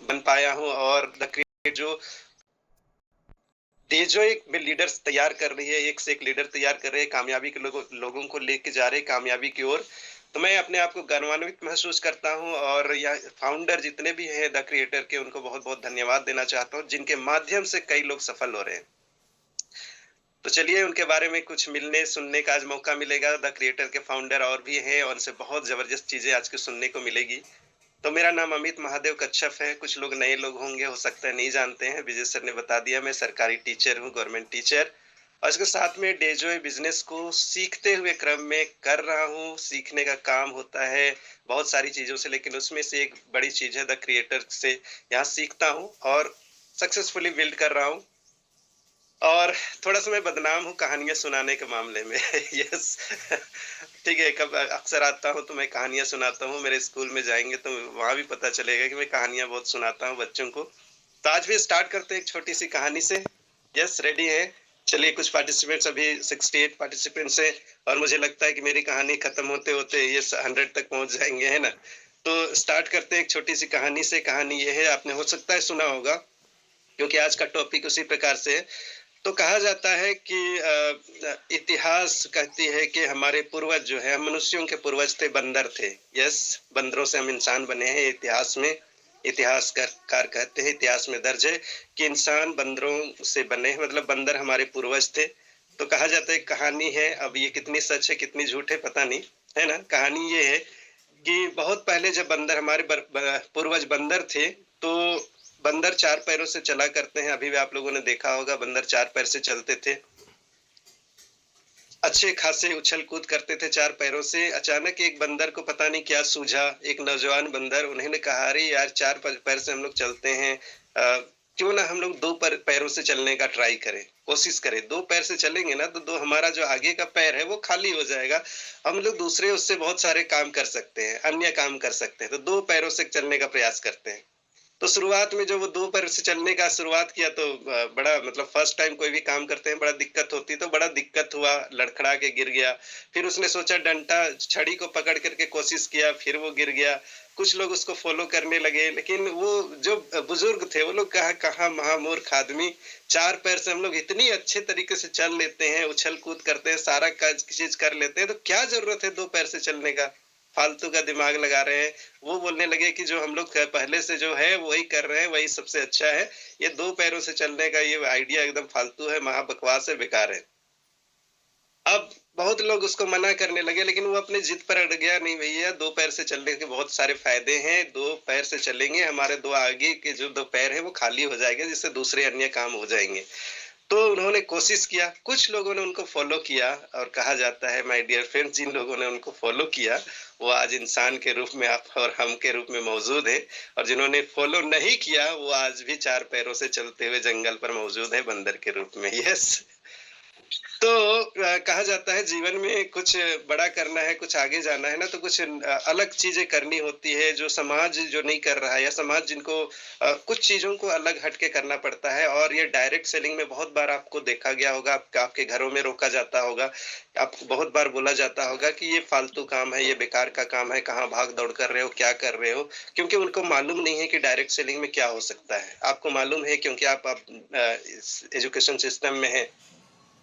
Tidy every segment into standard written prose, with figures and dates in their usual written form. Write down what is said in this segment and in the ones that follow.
बन पाया हूँ। और द क्रिएट जो जो एक लीडर्स तैयार कर रही है, एक से एक लीडर तैयार कर रहे हैं, कामयाबी के लोगों को लेके जा रहे हैं कामयाबी की ओर। तो मैं अपने आप को गौरवान्वित महसूस करता हूँ, और यह फाउंडर जितने भी हैं द क्रिएटर के, उनको बहुत बहुत धन्यवाद देना चाहता हूँ, जिनके माध्यम से कई लोग सफल हो रहे हैं। तो चलिए उनके बारे में कुछ मिलने सुनने का आज मौका मिलेगा। द क्रिएटर के फाउंडर और भी हैं, और उनसे बहुत जबरदस्त चीजें आज के सुनने को मिलेगी। तो मेरा नाम अमित महादेव कच्छप है। कुछ लोग नए लोग होंगे, हो सकता है नहीं जानते हैं। विजय सर ने बता दिया, मैं सरकारी टीचर हूँ, गवर्नमेंट टीचर। और इसके साथ में डेजोय बिजनेस को सीखते हुए क्रम में कर रहा हूँ। सीखने का काम होता है बहुत सारी चीजों से, लेकिन उसमें से एक बड़ी चीज है द क्रिएटर से यहाँ सीखता हूँ और सक्सेसफुली बिल्ड कर रहा हूँ। और थोड़ा सा मैं बदनाम हूँ कहानियां सुनाने के मामले में। यस। ठीक है, कब अक्सर आता हूँ तो मैं कहानियां सुनाता हूँ। मेरे स्कूल में जाएंगे तो वहां भी पता चलेगा कि मैं कहानियां बहुत सुनाता हूँ बच्चों को। तो आज भी स्टार्ट करते हैं एक छोटी सी कहानी से। यस, रेडी है? चलिए, कुछ पार्टिसिपेंट्स, अभी 68 पार्टिसिपेंट्स हैं, और मुझे लगता है कि मेरी कहानी खत्म होते होते ये 100 तक पहुंच जाएंगे, है ना? तो स्टार्ट करते हैं एक छोटी सी कहानी से। कहानी ये है, आपने हो सकता है सुना होगा, क्योंकि आज का टॉपिक उसी प्रकार से है। तो कहा जाता है कि इतिहास कहती है कि हमारे पूर्वज जो है, हम मनुष्यों के पूर्वज थे, बंदर थे। यस, बंदरों से हम इंसान बने हैं। इतिहास में इतिहासकार कहते हैं, इतिहास में दर्ज है कि इंसान बंदरों से बने हैं, मतलब बंदर हमारे पूर्वज थे। तो कहा जाता है, कहानी है, अब ये कितनी सच है कितनी झूठ है पता नहीं, है ना? कहानी ये है कि बहुत पहले जब बंदर हमारे पूर्वज बंदर थे, तो बंदर चार पैरों से चला करते हैं। अभी भी आप लोगों ने देखा होगा, बंदर चार पैर से चलते थे, अच्छे खासे उछल कूद करते थे चार पैरों से। अचानक एक बंदर को पता नहीं क्या सूझा, एक नौजवान बंदर, उन्होंने कहा, अरे यार, चार पैर से हम लोग चलते हैं, क्यों ना हम लोग दो पैरों से चलने का ट्राई करें, कोशिश करें। दो पैर से चलेंगे ना तो दो, हमारा जो आगे का पैर है वो खाली हो जाएगा, हम लोग दूसरे उससे बहुत सारे काम कर सकते हैं, अन्य काम कर सकते हैं। तो दो पैरों से चलने का प्रयास करते हैं। तो शुरुआत में जब वो दो पैर से चलने का शुरुआत किया, तो बड़ा, मतलब फर्स्ट टाइम कोई भी काम करते हैं बड़ा दिक्कत होती है, तो बड़ा दिक्कत हुआ, लड़खड़ा के गिर गया। फिर उसने सोचा, डंडा छड़ी को पकड़ करके कोशिश किया, फिर वो गिर गया। कुछ लोग उसको फॉलो करने लगे, लेकिन वो जो बुजुर्ग थे वो लोग कहा, कहाँ महामूर्ख आदमी, चार पैर से हम लोग इतनी अच्छे तरीके से चल लेते हैं, उछल कूद करते हैं, सारा चीज कर लेते हैं, तो क्या जरूरत है दो पैर से चलने का, फालतू का दिमाग लगा रहे हैं। वो बोलने लगे कि जो हम लोग पहले से जो है वही कर रहे हैं, वही सबसे अच्छा है। ये दो पैरों से चलने का ये आइडिया एकदम फालतू है, महा बकवास है, बेकार है। अब बहुत लोग उसको मना करने लगे, लेकिन वो अपनी जिद पर अड़ गया, नहीं भैया, दो पैर से चलने के बहुत सारे फायदे हैं, दो पैर से चलेंगे, हमारे दो आगे के जो दो पैर है वो खाली हो जाएंगे, जिससे दूसरे अन्य काम हो जाएंगे। तो उन्होंने कोशिश किया, कुछ लोगों ने उनको फॉलो किया, और कहा जाता है, माय डियर फ्रेंड्स, जिन लोगों ने उनको फॉलो किया वो आज इंसान के रूप में, आप और हम के रूप में मौजूद है। और जिन्होंने फॉलो नहीं किया वो आज भी चार पैरों से चलते हुए जंगल पर मौजूद है, बंदर के रूप में। यस। तो कहा जाता है, जीवन में कुछ बड़ा करना है, कुछ आगे जाना है ना, तो कुछ अलग चीजें करनी होती है, जो समाज जो नहीं कर रहा है, या समाज जिनको कुछ चीजों को अलग हटके करना पड़ता है। और ये डायरेक्ट सेलिंग में बहुत बार आपको देखा गया होगा, आपके घरों में रोका जाता होगा, आपको बहुत बार बोला जाता होगा कि ये फालतू काम है, ये बेकार का काम है, कहाँ भाग दौड़ कर रहे हो, क्या कर रहे हो। क्योंकि उनको मालूम नहीं है कि डायरेक्ट सेलिंग में क्या हो सकता है। आपको मालूम है, क्योंकि आप एजुकेशन सिस्टम में है।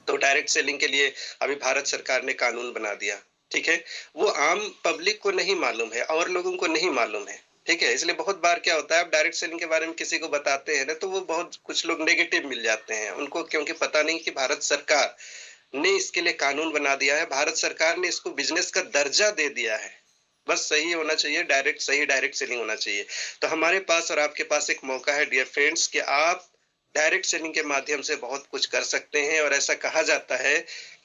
तो डायरेक्ट सेलिंग के लिए अभी भारत सरकार ने कानून बना दिया, ठीक है? वो आम पब्लिक को नहीं मालूम है, और लोगों को नहीं मालूम है, ठीक है? इसलिए बहुत बार क्या होता है, आप डायरेक्ट सेलिंग के बारे में किसी को बताते हैं ना, तो वो बहुत कुछ लोग नेगेटिव मिल जाते हैं उनको, क्योंकि पता नहीं कि भारत सरकार ने इसके लिए कानून बना दिया है, भारत सरकार ने इसको बिजनेस का दर्जा दे दिया है। बस सही होना चाहिए, डायरेक्ट, सही डायरेक्ट सेलिंग होना चाहिए। तो हमारे पास और आपके पास एक मौका है डियर फ्रेंड्स, कि आप डायरेक्ट सेलिंग के माध्यम से बहुत कुछ कर सकते हैं। और ऐसा कहा जाता है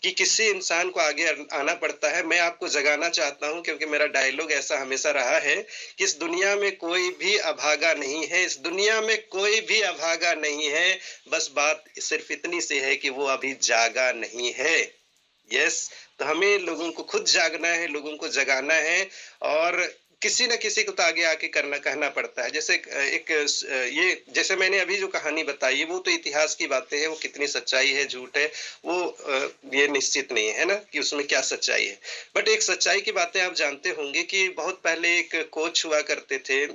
कि किसी इंसान को आगे आना पड़ता है। मैं आपको जगाना चाहता हूं, क्योंकि मेरा डायलॉग ऐसा हमेशा रहा है कि इस दुनिया में कोई भी अभागा नहीं है, इस दुनिया में कोई भी अभागा नहीं है, बस बात सिर्फ इतनी सी है कि वो अभी जागा नहीं है। यस। तो हमें लोगों को खुद जागना है, लोगों को जगाना है, और किसी न किसी को तो आगे आके करना कहना पड़ता है। जैसे एक ये, जैसे मैंने अभी जो कहानी बताई, वो तो इतिहास की बातें हैं, वो कितनी सच्चाई है झूठ है वो ये निश्चित नहीं है ना कि उसमें क्या सच्चाई है। बट एक सच्चाई की बातें आप जानते होंगे कि बहुत पहले एक कोच हुआ करते थे,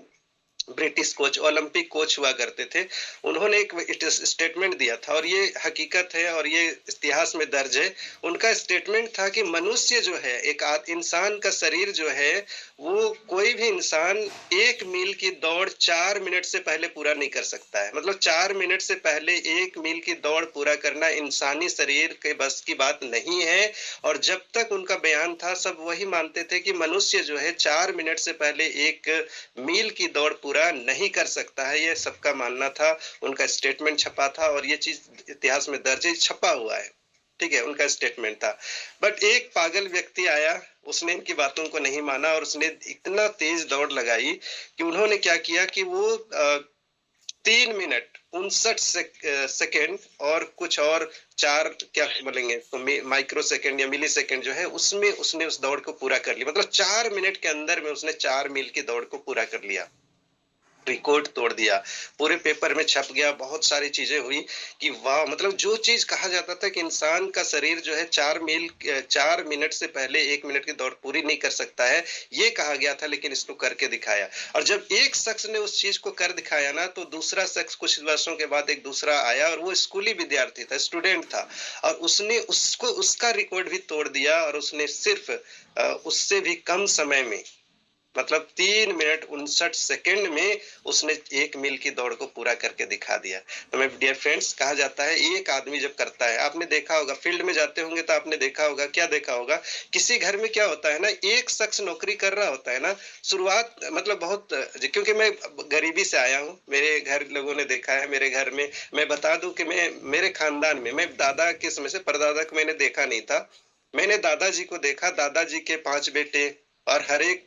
ब्रिटिश कोच, ओलंपिक कोच हुआ करते थे। उन्होंने एक स्टेटमेंट दिया था और ये हकीकत है और ये इतिहास में दर्ज है। उनका स्टेटमेंट था कि मनुष्य जो है, एक इंसान का शरीर जो है, वो कोई भी इंसान 1 मील की दौड़ 4 मिनट से पहले पूरा नहीं कर सकता है। मतलब 4 मिनट से पहले 1 मील की दौड़ पूरा करना इंसानी शरीर के बस की बात नहीं है। और जब तक उनका बयान था, सब वही मानते थे कि मनुष्य जो है 4 मिनट से पहले 1 मील की दौड़ पूरा नहीं कर सकता है। ये सबका मानना था। उनका स्टेटमेंट छपा था और ये चीज इतिहास में दर्ज है, छपा हुआ है। ठीक है, उनका स्टेटमेंट था। बट एक पागल व्यक्ति आया, उसने इनकी बातों को नहीं माना और उसने इतना तेज दौड़ लगाई कि उन्होंने क्या किया कि वो 3 मिनट 59 सेकेंड और कुछ और 4 क्या बोलेंगे तो माइक्रो सेकेंड या मिली सेकेंड जो है, उसमें उसने उस दौड़ को पूरा कर लिया। मतलब 4 मिनट के अंदर में उसने 4 मील की दौड़ को पूरा कर लिया, रिकॉर्ड तोड़ दिया। पूरे पेपर में छप गया, बहुत सारी चीजें हुई कि वाह। मतलब जो चीज कहा जाता था कि इंसान का शरीर जो है 4 मिनट से पहले 1 मिनट की दौड़ पूरी नहीं कर सकता है, ये कहा गया था, लेकिन इसको करके दिखाया। और जब एक शख्स ने उस चीज को कर दिखाया ना, तो दूसरा शख्स कुछ वर्षों के बाद एक दूसरा आया और वो स्कूली विद्यार्थी था, स्टूडेंट था, और उसने उसको उसका रिकॉर्ड भी तोड़ दिया। और उसने सिर्फ उससे भी कम समय में, मतलब 3 मिनट 59 सेकेंड में उसने 1 मील की दौड़ को पूरा करके दिखा दिया। तो मैं डियर फ्रेंड्स, कहा जाता है एक आदमी जब करता है, आपने देखा होगा, फील्ड में जाते होंगे तो आपने देखा होगा, क्या देखा होगा, किसी घर में क्या होता है ना, एक शख्स नौकरी कर रहा होता है ना, शुरुआत मतलब बहुत, क्योंकि मैं गरीबी से आया हूँ, मेरे घर लोगों ने देखा है, मेरे घर में मैं बता दूं कि मैं, मेरे खानदान में, मैं दादा के समय से परदादा को मैंने देखा नहीं था, मैंने दादाजी को देखा। दादाजी के 5 बेटे और हर एक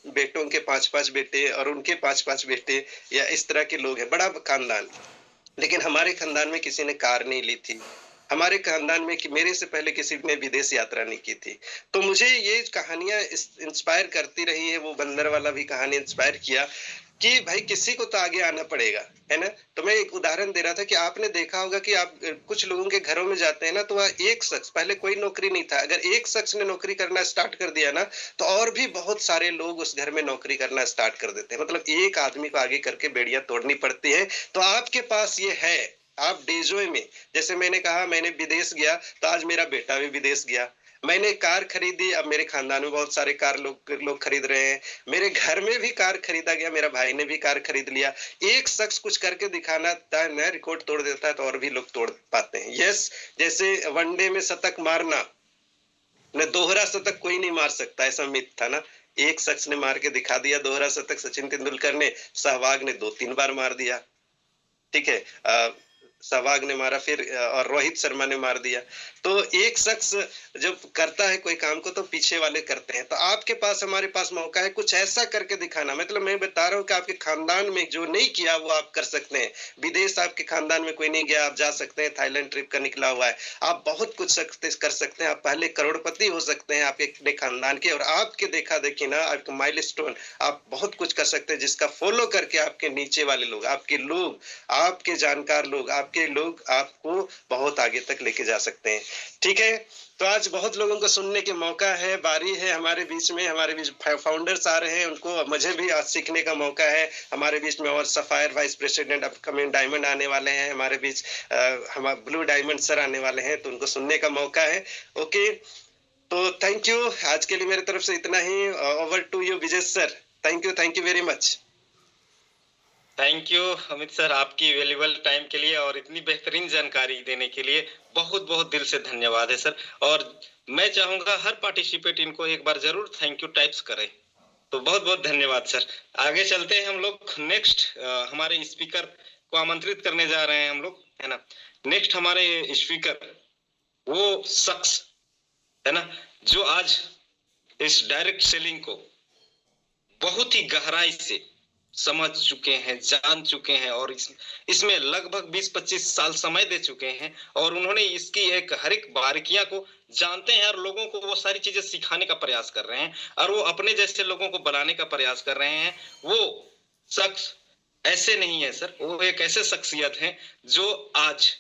बेटों के 5-5 बेटे और उनके 5-5 बेटे, या इस तरह के लोग हैं, बड़ा खानदान। लेकिन हमारे खानदान में किसी ने कार नहीं ली थी। हमारे खानदान में कि मेरे से पहले किसी ने विदेश यात्रा नहीं की थी। तो मुझे ये कहानियां इंस्पायर करती रही है। वो बंदर वाला भी कहानी इंस्पायर किया कि भाई किसी को तो आगे आना पड़ेगा, है ना। तो मैं एक उदाहरण दे रहा था कि आपने देखा होगा कि आप कुछ लोगों के घरों में जाते हैं ना, तो वह एक शख्स, पहले कोई नौकरी नहीं था, अगर एक शख्स ने नौकरी करना स्टार्ट कर दिया ना, तो और भी बहुत सारे लोग उस घर में नौकरी करना स्टार्ट कर देते हैं। मतलब एक आदमी को आगे करके बेड़ियां तोड़नी पड़ती है। तो आपके पास ये है, आप डेजोए में, जैसे मैंने कहा मैंने विदेश गया, तो आज मेरा बेटा भी विदेश गया। मैंने कार खरीदी, अब मेरे खानदान में बहुत सारे कार लोग खरीद रहे हैं। मेरे घर में भी कार खरीदा गया, मेरा भाई ने भी कार खरीद लिया। एक शख्स कुछ करके दिखाना था, नया रिकॉर्ड तोड़ देता है, तो और भी लोग तोड़ पाते हैं। यस, जैसे वनडे में शतक मारना, न दोहरा शतक कोई नहीं मार सकता, ऐसा मिथ था ना। एक शख्स ने मार के दिखा दिया दोहरा शतक, सचिन तेंदुलकर ने, सहवाग ने 2-3 बार मार दिया। ठीक है, सहवाग ने मारा, फिर और रोहित शर्मा ने मार दिया। तो एक शख्स जब करता है कोई काम को, तो पीछे वाले करते हैं। तो आपके पास, हमारे पास मौका है कुछ ऐसा करके दिखाना। मतलब मैं बता रहा हूँ कि आपके खानदान में जो नहीं किया वो आप कर सकते हैं। विदेश आपके खानदान में कोई नहीं गया, आप जा सकते हैं। थाईलैंड ट्रिप का निकला हुआ है, आप बहुत कुछ कर सकते हैं। आप पहले करोड़पति हो सकते हैं आपके अपने खानदान के, और आपके देखा देखी ना, आपके माइलस्टोन, आप बहुत कुछ कर सकते हैं, जिसका फॉलो करके आपके नीचे वाले लोग, आपके लोग, आपके जानकार लोग, आपके लोग आपको बहुत आगे तक लेके जा सकते हैं। ठीक है, तो आज बहुत लोगों को सुनने के मौका है, बारी है हमारे बीच में, हमारे बीच फाउंडर्स आ रहे हैं, उनको मुझे भी आज सीखने का मौका है हमारे बीच में। और sapphire vice president upcoming diamond आने वाले हैं हमारे बीच, हमारे ब्लू डायमंड सर आने वाले हैं, तो उनको सुनने का मौका है। ओके, तो थैंक यू, आज के लिए मेरी तरफ से इतना ही। Over to you Vijay sir. Thank you very much. Thank you Amit sir, आपकी वैल्यूबल टाइम के लिए और इतनी बेहतरीन जानकारी देने के लिए बहुत बहुत दिल से धन्यवाद है सर। और मैं चाहूंगा हर पार्टिसिपेट इनको एक बार जरूर थैंक यू टाइप्स करे। तो बहुत बहुत धन्यवाद सर। आगे चलते हैं हम लोग नेक्स्ट, हमारे स्पीकर को आमंत्रित करने जा रहे हैं हम लोग, है ना। नेक्स्ट हमारे स्पीकर वो शख्स है ना, जो आज इस डायरेक्ट सेलिंग को बहुत ही गहराई से समझ चुके हैं, जान चुके हैं, और इसमें लगभग 20-25 साल समय दे चुके हैं, और उन्होंने इसकी एक हर एक बारीकियां को जानते हैं, और लोगों को वो सारी चीजें सिखाने का प्रयास कर रहे हैं, और वो अपने जैसे लोगों को बनाने का प्रयास कर रहे हैं। वो शख्स ऐसे नहीं है सर, वो एक ऐसे शख्सियत है जो आज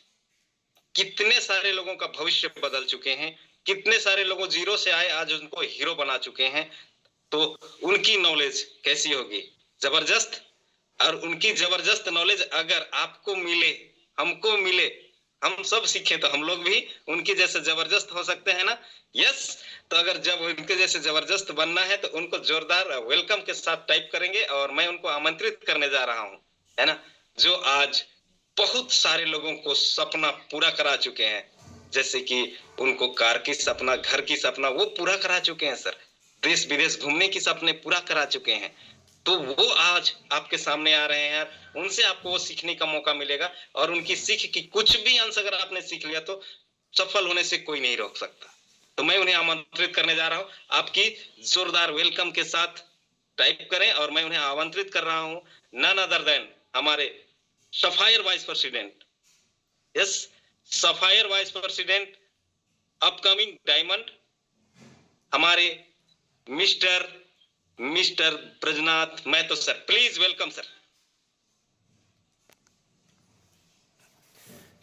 कितने सारे लोगों का भविष्य बदल चुके हैं, कितने सारे लोगों जीरो से आए आज उनको हीरो बना चुके हैं। तो उनकी नॉलेज कैसी होगी, जबरदस्त। और उनकी जबरदस्त नॉलेज अगर आपको मिले, हमको मिले, हम सब सीखे, तो हम लोग भी उनके जैसे जबरदस्त हो सकते हैं ना। यस। तो अगर जब उनके जैसे जबरदस्त बनना है तो उनको जोरदार वेलकम के साथ टाइप करेंगे, और मैं उनको आमंत्रित करने जा रहा हूँ, है ना, जो आज बहुत सारे लोगों को सपना पूरा करा चुके हैं। जैसे कि उनको कार की सपना, घर की सपना वो पूरा करा चुके हैं सर, देश विदेश घूमने की सपने पूरा करा चुके हैं। तो वो आज आपके सामने आ रहे हैं यार, उनसे आपको वो सीखने का मौका मिलेगा, और उनकी सीख की कुछ भी अंश अगर आपने सीख लिया तो सफल होने से कोई नहीं रोक सकता। तो मैं उन्हें आमंत्रित करने जा रहा हूँ, आपकी जोरदार वेलकम के साथ टाइप करें, और मैं उन्हें आमंत्रित कर रहा हूँ नन अदर देन हमारे sapphire vice president, yes, sapphire vice president upcoming diamond, हमारे mister mister Brajnath Mahato sir, please welcome sir.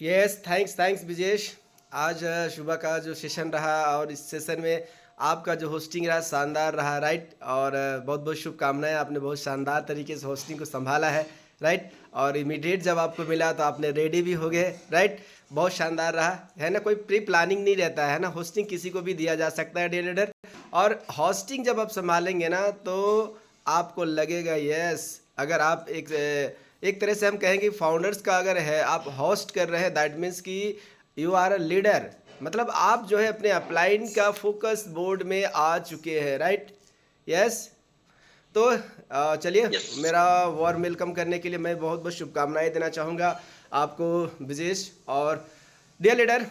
Yes, thanks thanks Vijesh. आज सुबह का जो सेशन रहा और इस सेशन में आपका जो होस्टिंग रहा शानदार रहा, राइट। और बहुत बहुत शुभकामनाएं, आपने बहुत शानदार तरीके से होस्टिंग को संभाला है, राइट। और इमीडिएट जब आपको मिला तो आपने रेडी भी हो गए, राइट। बहुत शानदार रहा, है ना। कोई प्री प्लानिंग नहीं रहता है ना, होस्टिंग किसी को भी दिया जा सकता है, डियर लीडर। और होस्टिंग जब आप संभालेंगे ना तो आपको लगेगा यस, अगर आप एक तरह से हम कहेंगे फाउंडर्स का अगर है आप होस्ट कर रहे हैं, दैट मीन्स कि यू आर अ लीडर, मतलब आप जो है अपने अपलाइन का फोकस बोर्ड में आ चुके हैं, राइट। यस। तो चलिए, मेरा वार्म वेलकम करने के लिए मैं बहुत बहुत शुभकामनाएं देना चाहूँगा आपको विजेश। और dear leader,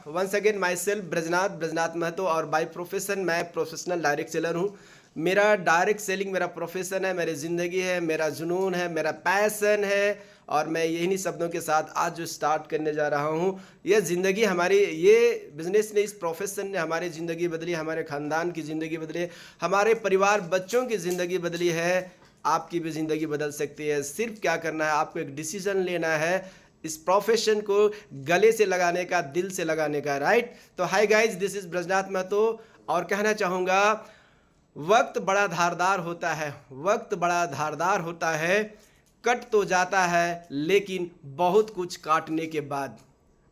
once again myself Brajnath Mahato, और बाय प्रोफेशन मैं प्रोफेशनल डायरेक्ट सेलर हूँ। मेरा डायरेक्ट सेलिंग मेरा प्रोफेशन है, मेरी ज़िंदगी है, मेरा जुनून है, मेरा पैसन है। और मैं यही शब्दों के साथ आज जो स्टार्ट करने जा रहा हूँ, ये ज़िंदगी हमारी, ये बिज़नेस ने, इस प्रोफेशन ने हमारी ज़िंदगी बदली, हमारे ख़ानदान की ज़िंदगी बदली, हमारे परिवार बच्चों की ज़िंदगी बदली है। आपकी भी ज़िंदगी बदल सकती है। सिर्फ क्या करना है, आपको एक डिसीज़न लेना है इस प्रोफेशन को गले से लगाने का, दिल से लगाने का, राइट। तो hi guys, this is Brajnath Mahato, और कहना चाहूँगा वक्त बड़ा धारदार होता है, वक्त बड़ा धारदार होता है, कट तो जाता है लेकिन बहुत कुछ काटने के बाद।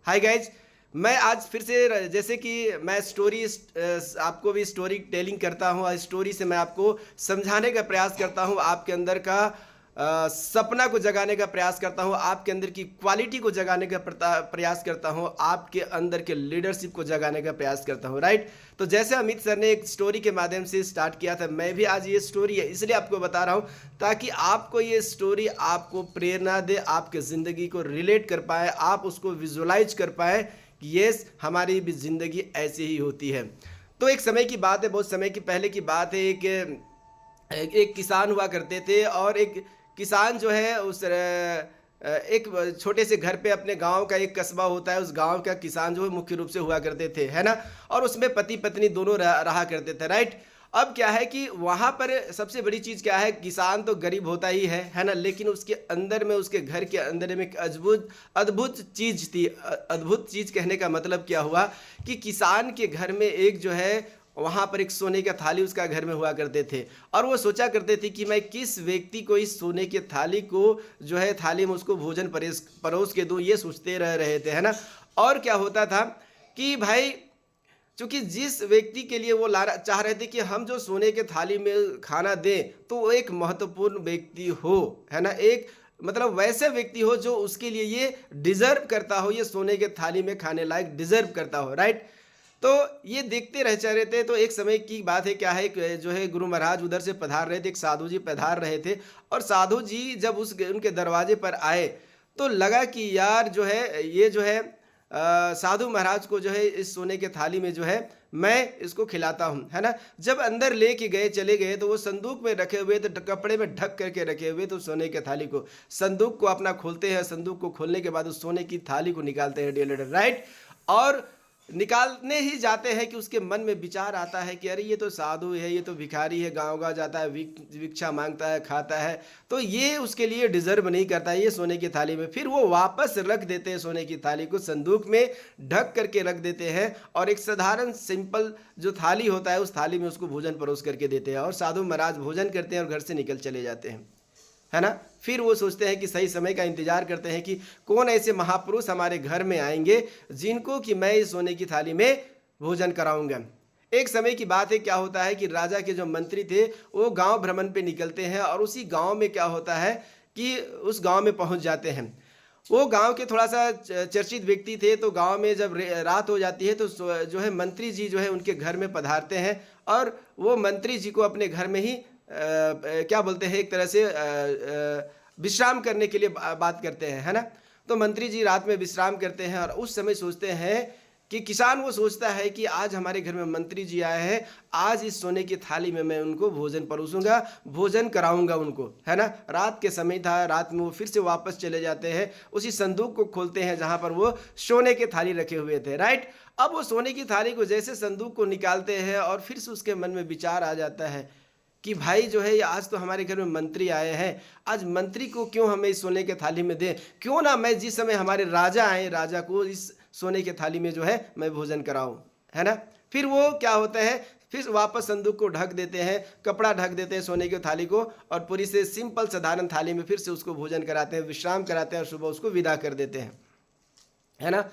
हाय गाइज, मैं आज फिर से, जैसे कि मैं स्टोरी आपको भी स्टोरी टेलिंग करता हूँ, और स्टोरी से मैं आपको समझाने का प्रयास करता हूँ, आपके अंदर का सपना को जगाने का प्रयास करता हूँ, आपके अंदर की क्वालिटी को जगाने का प्रयास करता हूँ, आपके अंदर के लीडरशिप को जगाने का प्रयास करता हूँ, राइट। तो जैसे अमित सर ने एक स्टोरी के माध्यम से स्टार्ट किया था, मैं भी आज ये स्टोरी है इसलिए आपको बता रहा हूँ ताकि आपको ये स्टोरी आपको प्रेरणा दे, आपके ज़िंदगी को रिलेट कर पाए, आप उसको विजुलाइज कर पाए कि येस, हमारी भी ज़िंदगी ऐसी ही होती है। तो एक समय की बात है, बहुत समय की पहले की बात है, एक किसान हुआ करते थे, और एक किसान जो है उस एक छोटे से घर पे, अपने गांव का एक कस्बा होता है, उस गांव का किसान जो है मुख्य रूप से हुआ करते थे, है ना। और उसमें पति पत्नी दोनों रहा करते थे, राइट। अब क्या है कि वहाँ पर सबसे बड़ी चीज़ क्या है, किसान तो गरीब होता ही है ना, लेकिन उसके अंदर में, उसके घर के अंदर में एक अद्भुत चीज़ थी। अद्भुत चीज़ कहने का मतलब क्या हुआ कि किसान के घर में एक जो है, वहाँ पर एक सोने का थाली उसका घर में हुआ करते थे, और वो सोचा करते थे कि मैं किस व्यक्ति को इस सोने के थाली को जो है, थाली में उसको भोजन परोस के दूँ, ये सोचते रह रहे थे, है ना। और क्या होता था कि भाई, चूँकि जिस व्यक्ति के लिए वो चाह रहे थे कि हम जो सोने के थाली में खाना दें तो वो एक महत्वपूर्ण व्यक्ति हो, है ना, एक मतलब वैसे व्यक्ति हो जो उसके लिए ये डिज़र्व करता हो, ये सोने के थाली में खाने लायक डिज़र्व करता हो, राइट। तो ये देखते रह जा रहे थे। तो एक समय की बात है, क्या है जो है, गुरु महाराज उधर से पधार रहे थे, एक साधु जी पधार रहे थे, और साधु जी जब उनके दरवाजे पर आए तो लगा कि यार जो है, ये जो है साधु महाराज को जो है इस सोने के थाली में जो है मैं इसको खिलाता हूँ, है ना। जब अंदर लेके गए, चले गए, तो वो संदूक में रखे हुए, तो कपड़े में ढक करके रखे हुए, तो सोने के थाली को, संदूक को अपना खोलते हैं, संदूक को खोलने के बाद उस सोने की थाली को निकालते हैं, डियर लीडर, राइट। और निकालने ही जाते हैं कि उसके मन में विचार आता है कि अरे ये तो साधु है, ये तो भिखारी है, गांव जाता है, भिक्षा मांगता है, खाता है, तो ये उसके लिए डिजर्व नहीं करता है ये सोने की थाली में। फिर वो वापस रख देते हैं सोने की थाली को, संदूक में ढक करके रख देते हैं, और एक साधारण सिंपल जो थाली होता है उस थाली में उसको भोजन परोस करके देते हैं, और साधु महाराज भोजन करते हैं और घर से निकल चले जाते हैं। है ना। फिर वो सोचते हैं कि सही समय का इंतजार करते हैं कि कौन ऐसे महापुरुष हमारे घर में आएंगे जिनको कि मैं इस सोने की थाली में भोजन कराऊंगा। एक समय की बात है, क्या होता है कि राजा के जो मंत्री थे वो गांव भ्रमण पे निकलते हैं और उसी गांव में क्या होता है कि उस गांव में पहुंच जाते हैं। वो गांव के थोड़ा सा चर्चित व्यक्ति थे, तो गांव में जब रात हो जाती है तो जो है मंत्री जी जो है उनके घर में पधारते हैं और वो मंत्री जी को अपने घर में ही क्या बोलते हैं, एक तरह से विश्राम करने के लिए बात करते हैं, है ना। तो मंत्री जी रात में विश्राम करते हैं और उस समय सोचते हैं कि किसान वो सोचता है कि आज हमारे घर में मंत्री जी आए हैं, आज इस सोने की थाली में मैं उनको भोजन परोसूंगा, भोजन कराऊंगा उनको, है ना। रात के समय था, रात में वो फिर से वापस चले जाते हैं, उसी संदूक को खोलते हैं जहां पर वो सोने के थाली रखे हुए थे, राइट। अब वो सोने की थाली को जैसे संदूक को निकालते हैं और फिर से उसके मन में विचार आ जाता है कि भाई जो है आज तो हमारे घर में मंत्री आए हैं, आज मंत्री को क्यों हमें इस सोने के थाली में दें, क्यों ना मैं जिस समय हमारे राजा आए, राजा को इस सोने के थाली में जो है मैं भोजन कराऊं, है ना। फिर वो क्या होता है, फिर वापस संदूक को ढक देते हैं, कपड़ा ढक देते हैं सोने की थाली को और पूरी से सिंपल साधारण थाली में फिर से उसको भोजन कराते हैं, विश्राम कराते हैं और सुबह उसको विदा कर देते हैं, है ना।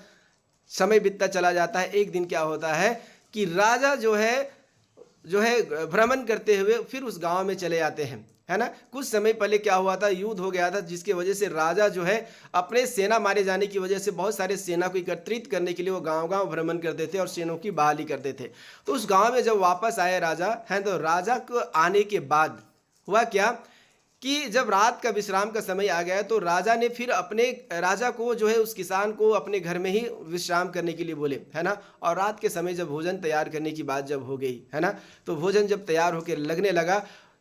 समय बीतता चला जाता है। एक दिन क्या होता है कि राजा जो है भ्रमण करते हुए फिर उस गांव में चले आते हैं, है ना। कुछ समय पहले क्या हुआ था, युद्ध हो गया था, जिसकी वजह से राजा जो है अपने सेना मारे जाने की वजह से बहुत सारे सेना को एकत्रित करने के लिए वो गांव-गांव भ्रमण करते थे और सेनाओं की बहाली करते थे। तो उस गांव में जब वापस आए राजा, है, तो राजा को आने के बाद हुआ क्या कि जब रात का विश्राम का समय आ गया तो राजा ने फिर अपने राजा को जो है उस किसान को अपने घर में ही विश्राम करने के लिए बोले, है ना। और रात के समय जब भोजन तैयार करने की बात जब हो गई, है ना, तो भोजन जब तैयार होकर लगने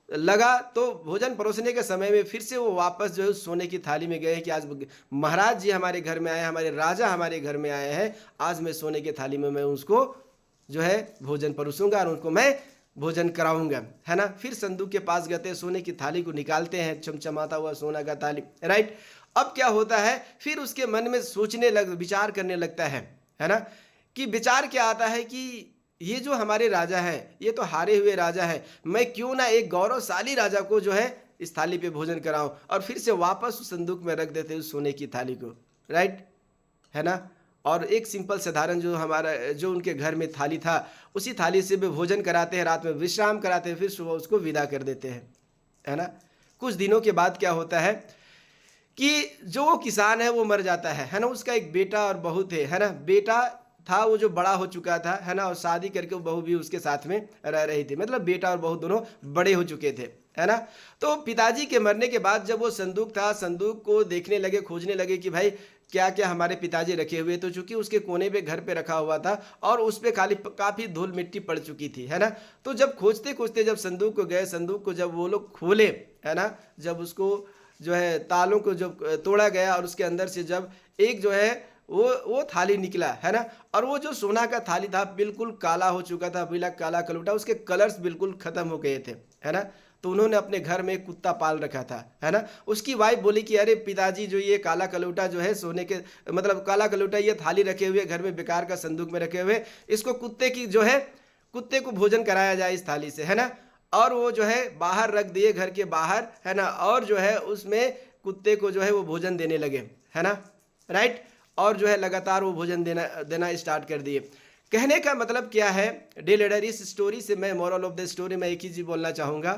लगा तो भोजन परोसने के समय में फिर से वो वापस जो है उस सोने की थाली में गए कि आज महाराज जी हमारे घर में आए, हमारे राजा हमारे घर में आए हैं, आज मैं सोने की थाली में मैं उसको जो है भोजन परोसूंगा और उनको मैं भोजन कराऊंगा, है ना। फिर संदूक के पास गए, सोने की थाली को निकालते हैं, चमचमाता हुआ सोना का थाली, राइट। अब क्या होता है, फिर उसके मन में विचार करने लगता है ना, कि विचार क्या आता है कि ये जो हमारे राजा हैं, ये तो हारे हुए राजा हैं, मैं क्यों ना एक गौरवशाली राजा को जो है इस थाली पे भोजन कराऊं और फिर से वापस उस संदूक में रख देते उस सोने की थाली को, राइट, है ना। और एक सिंपल साधारण जो उनके घर में थाली था, उसी थाली से भी भोजन कराते हैं, रात में विश्राम कराते हैं, फिर सुबह उसको विदा कर देते हैं, है ना। कुछ दिनों के बाद क्या होता है कि जो किसान है वो मर जाता है ना। उसका एक बेटा और बहू थे, है ना। बेटा था वो जो बड़ा हो चुका था, है ना, और शादी करके वो बहू भी उसके साथ में रह रही थी, मतलब बेटा और बहू दोनों बड़े हो चुके थे, है ना। तो पिताजी के मरने के बाद जब वो संदूक था, संदूक को देखने लगे, खोजने लगे कि भाई क्या क्या हमारे पिताजी रखे हुए, तो चूंकि उसके कोने पे घर पे रखा हुआ था और उस पे काफी धूल मिट्टी पड़ चुकी थी, है ना। तो जब खोजते खोजते जब संदूक को गए, संदूक को जब वो लोग खोले, है ना, जब उसको जो है तालों को जब तोड़ा गया और उसके अंदर से जब एक जो है वो थाली निकला, है ना। और वो जो सोना का थाली था बिल्कुल काला हो चुका था, बिल्कुल काला कलूटा, उसके कलर्स बिल्कुल खत्म हो गए थे, है ना। तो उन्होंने अपने घर में एक कुत्ता पाल रखा था, है ना। उसकी वाइफ बोली कि अरे पिताजी जो ये काला कलूटा जो है सोने के मतलब काला कलूटा ये थाली रखे हुए घर में बेकार का संदूक में रखे हुए, इसको कुत्ते को भोजन कराया जाए इस थाली से, है ना। और वो जो है बाहर रख दिए, घर के बाहर, है ना, और जो है उसमें कुत्ते को जो है वो भोजन देने लगे, है ना, राइट। और जो है लगातार वो भोजन देना स्टार्ट कर दिए। कहने का मतलब क्या है डे लीडर, इस स्टोरी से मैं मोरल ऑफ द स्टोरी में एक ही चीज बोलना चाहूँगा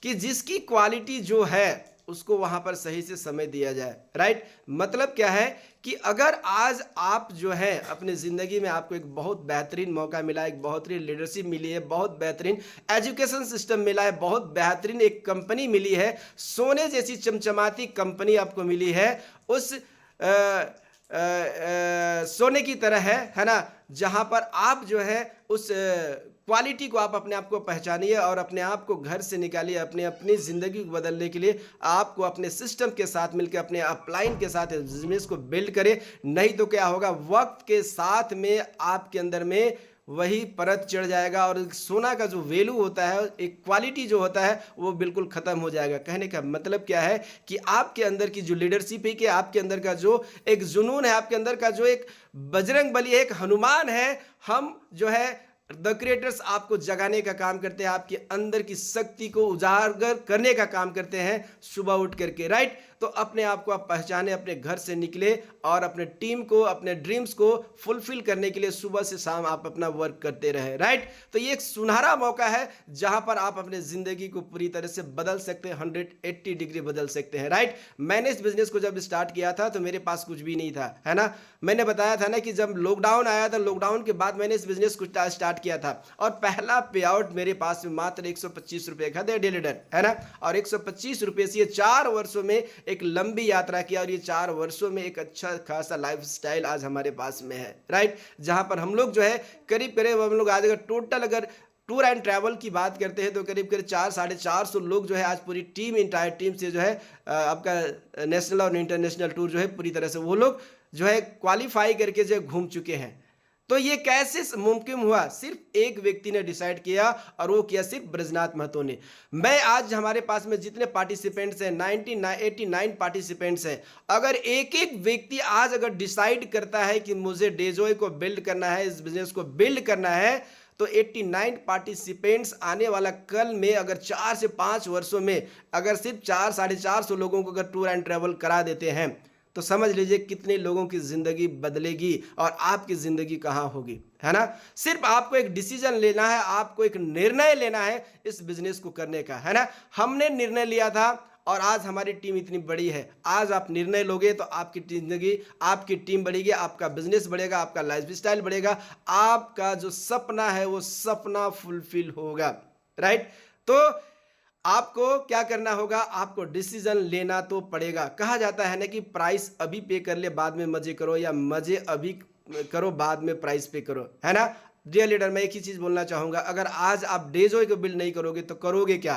कि जिसकी क्वालिटी जो है उसको वहाँ पर सही से समय दिया जाए, राइट। मतलब क्या है कि अगर आज आप जो है अपने ज़िंदगी में आपको एक बहुत बेहतरीन मौका मिला, एक बेहतरीन लीडरशिप मिली है, बहुत बेहतरीन एजुकेशन सिस्टम मिला है, बहुत बेहतरीन एक कंपनी मिली है, सोने जैसी चमचमाती कंपनी आपको मिली है, उस सोने की तरह है ना, जहां पर आप जो है उस क्वालिटी को आप अपने आप को पहचानिए और अपने आप को घर से निकालिए, अपनी ज़िंदगी को बदलने के लिए आपको अपने सिस्टम के साथ मिलकर अपने अपलाइन के साथ बिजनेस को बिल्ड करें। नहीं तो क्या होगा, वक्त के साथ में आपके अंदर में वही परत चढ़ जाएगा और सोना का जो वैल्यू होता है, एक क्वालिटी जो होता है, वो बिल्कुल ख़त्म हो जाएगा। कहने का मतलब क्या है कि आपके अंदर की जो लीडरशिप है, कि आपके अंदर का जो एक जुनून है, आपके अंदर का जो एक बजरंग बली है, एक हनुमान है, हम जो है द क्रिएटर्स आपको जगाने का काम करते हैं, आपके अंदर की शक्ति को उजागर करने का काम करते हैं सुबह उठ करके, राइट। तो अपने आप को आप पहचाने, अपने घर से निकले और अपने टीम को, अपने ड्रीम्स को फुलफिल करने के लिए सुबह से शाम आप अपना वर्क करते रहे, राइट। तो ये एक सुनहरा मौका है जहां पर आप अपने जिंदगी को पूरी तरह से बदल सकते हैं, 180 डिग्री बदल सकते हैं, राइट। मैंने इस बिजनेस को जब स्टार्ट किया था तो मेरे पास कुछ भी नहीं था, है ना। मैंने बताया था ना कि जब लॉकडाउन आया था, लॉकडाउन के बाद मैंने इस बिजनेस को स्टार्ट किया था और पहला पे आउट मेरे पास में मात्र 125 रुपए का था, डेलीडर, है ना। और 125 रुपए से ये 4 वर्षों में एक लंबी यात्रा किया और ये 4 वर्षों में एक अच्छा खासा लाइफस्टाइल आज हमारे पास में है, राइट। जहां पर हम लोग जो है करीब करीब हम लोग आज अगर टोटल अगर टूर एंड ट्रैवल की बात करते हैं तो करीब करीब 400-450 लोग जो है आज पूरी टीम, इंटायर टीम से जो है आपका नेशनल और इंटरनेशनल टूर जो है पूरी तरह से वो लोग जो है क्वालिफाई करके जो घूम चुके हैं। तो ये कैसे मुमकिन हुआ? सिर्फ एक व्यक्ति ने डिसाइड किया और वो किया सिर्फ ब्रजनाथ महतो ने। मैं आज हमारे पास में जितने पार्टिसिपेंट्स हैं 89 पार्टिसिपेंट्स हैं, अगर एक एक व्यक्ति आज अगर डिसाइड करता है कि मुझे डेजोय को बिल्ड करना है, इस बिजनेस को बिल्ड करना है, तो 89 पार्टिसिपेंट्स आने वाला कल में अगर 4 से 5 वर्षों में अगर सिर्फ 400-450 लोगों को अगर टूर एंड ट्रैवल करा देते हैं तो समझ लीजिए कितने लोगों की जिंदगी बदलेगी और आपकी जिंदगी कहां होगी, है ना। सिर्फ आपको एक डिसीजन लेना है, आपको एक निर्णय लेना है इस बिजनेस को करने का, है ना। हमने निर्णय लिया था और आज हमारी टीम इतनी बड़ी है। आज आप निर्णय लोगे तो आपकी जिंदगी, आपकी टीम बढ़ेगी, आपका बिजनेस बढ़ेगा, आपका लाइफस्टाइल बढ़ेगा, आपका जो सपना है वो सपना फुलफिल होगा, राइट। तो आपको क्या करना होगा? आपको डिसीजन लेना तो पड़ेगा। कहा जाता है ना कि प्राइस अभी पे कर ले बाद में मजे करो, या मजे अभी करो बाद में प्राइस पे करो, है ना। डियर लीडर, मैं एक ही चीज बोलना चाहूंगा, अगर आज आप डेजोय को बिल्ड नहीं करोगे तो करोगे क्या?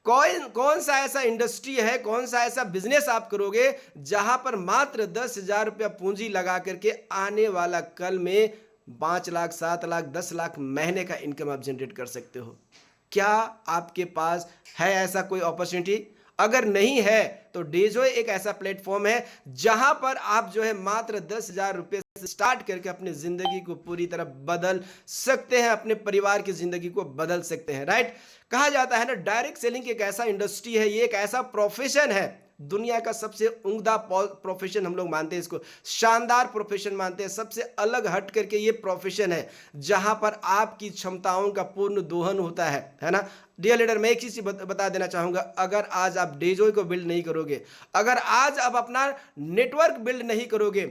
कौन सा ऐसा इंडस्ट्री है, कौन सा ऐसा बिजनेस आप करोगे जहां पर मात्र 10,000 रुपया पूंजी लगा करके आने वाला कल में 5 लाख, 7 लाख, 10 लाख महीने का इनकम आप जनरेट कर सकते हो? क्या आपके पास है ऐसा कोई अपॉर्चुनिटी? अगर नहीं है तो डेजोय एक ऐसा प्लेटफॉर्म है जहां पर आप जो है मात्र 10,000 रुपए से स्टार्ट करके अपनी जिंदगी को पूरी तरह बदल सकते हैं, अपने परिवार की जिंदगी को बदल सकते हैं, राइट। कहा जाता है ना, डायरेक्ट सेलिंग एक ऐसा इंडस्ट्री है, ये एक ऐसा प्रोफेशन है, दुनिया का सबसे उम्दा प्रोफेशन हम लोग मानते हैं इसको, शानदार प्रोफेशन मानते हैं, सबसे अलग हट करके ये प्रोफेशन है जहां पर आपकी क्षमताओं का पूर्ण दोहन होता है ना। डियर लीडर, मैं एक चीज बता देना चाहूंगा, अगर आज आप डेजोय को बिल्ड नहीं करोगे, अगर आज आप अपना नेटवर्क बिल्ड नहीं करोगे,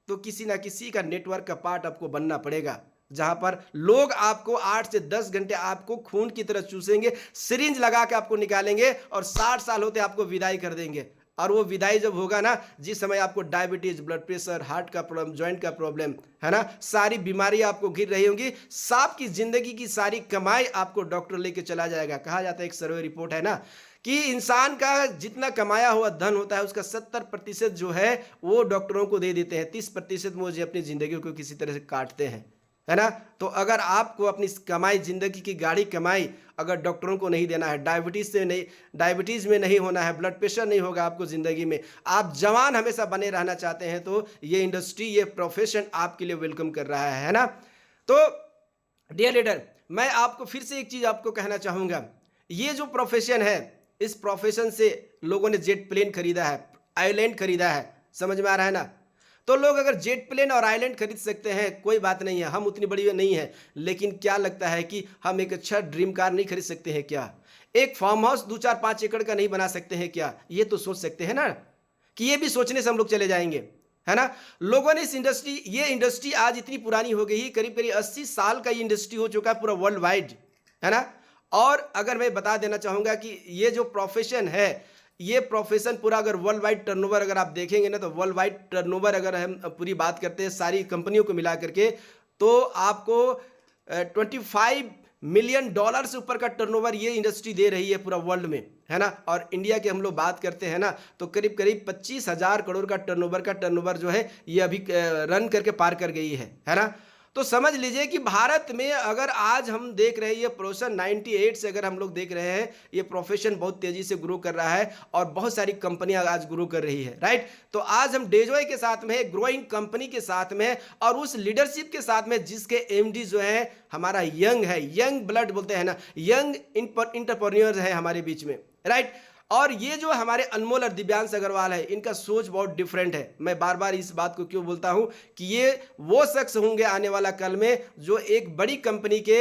तो किसी ना किसी का नेटवर्क का पार्ट आपको बनना पड़ेगा, जहां पर लोग आपको 8 से 10 घंटे आपको खून की तरह चूसेंगे, सिरिंज लगा के आपको निकालेंगे और 60 साल होते आपको विदाई कर देंगे। और वो विदाई जब होगा ना, जिस समय आपको डायबिटीज, ब्लड प्रेशर, हार्ट का प्रॉब्लम, जॉइंट का प्रॉब्लम, है ना, सारी बीमारी आपको घिर रही होंगी, सांप की जिंदगी की सारी कमाई आपको डॉक्टर लेके चला जाएगा। कहा जाता है, एक सर्वे रिपोर्ट है ना, कि इंसान का जितना कमाया हुआ धन होता है उसका 70% जो है वो डॉक्टरों को दे देते हैं, 30% वो अपनी जिंदगी को किसी तरह से काटते हैं, है ना। तो अगर आपको अपनी कमाई, जिंदगी की गाड़ी कमाई अगर डॉक्टरों को नहीं देना है, डायबिटीज में नहीं होना है, ब्लड प्रेशर नहीं होगा आपको जिंदगी में, आप जवान हमेशा बने रहना चाहते हैं, तो ये इंडस्ट्री, ये प्रोफेशन आपके लिए वेलकम कर रहा है ना। तो डियर लीडर, मैं आपको फिर से एक चीज आपको कहना चाहूंगा, ये जो प्रोफेशन है, इस प्रोफेशन से लोगों ने जेट प्लेन खरीदा है, आइलैंड खरीदा है, समझ में आ रहा है ना। तो लोग अगर जेट प्लेन और आइलैंड खरीद सकते हैं, कोई बात नहीं है, हम उतनी बड़ी नहीं है, लेकिन क्या लगता है कि हम एक अच्छा ड्रीम कार नहीं खरीद सकते हैं क्या? एक फार्म हाउस 2-4-5 एकड़ का नहीं बना सकते हैं क्या? ये तो सोच सकते हैं ना, कि ये भी सोचने से हम लोग चले जाएंगे, है ना। लोगों ने इस इंडस्ट्री, ये इंडस्ट्री आज इतनी पुरानी हो गई, करीब करीब 80 साल का ये इंडस्ट्री हो चुका है पूरा वर्ल्ड वाइड, है ना। और अगर मैं बता देना चाहूंगा कि ये जो प्रोफेशन है, ये प्रोफेशन पूरा अगर वर्ल्ड वाइड टर्नओवर अगर आप देखेंगे ना, तो वर्ल्ड वाइड टर्नओवर अगर हम पूरी बात करते हैं सारी कंपनियों को मिला करके, तो आपको $25 मिलियन से ऊपर का टर्नओवर ये इंडस्ट्री दे रही है पूरा वर्ल्ड में, है ना। और इंडिया के हम लोग बात करते हैं ना, तो करीब करीब 25,000 करोड़ का टर्नओवर जो है ये अभी रन करके पार कर गई है ना। तो समझ लीजिए कि भारत में अगर आज हम देख रहे हैं ये प्रोफेशन 98 से अगर हम लोग देख रहे हैं, ये प्रोफेशन बहुत तेजी से ग्रो कर रहा है और बहुत सारी कंपनियां आज ग्रो कर रही है, राइट। तो आज हम डेजॉय के साथ में, ग्रोइंग कंपनी के साथ में और उस लीडरशिप के साथ में जिसके एमडी जो है हमारा यंग है, यंग ब्लड बोलते हैं ना, यंग इंटरप्रेन्योर है हमारे बीच में, राइट। और ये जो हमारे अनमोल और दिव्यांश अग्रवाल है, इनका सोच बहुत डिफरेंट है। मैं बार बार इस बात को क्यों बोलता हूं कि ये वो शख्स होंगे आने वाला कल में जो एक बड़ी कंपनी के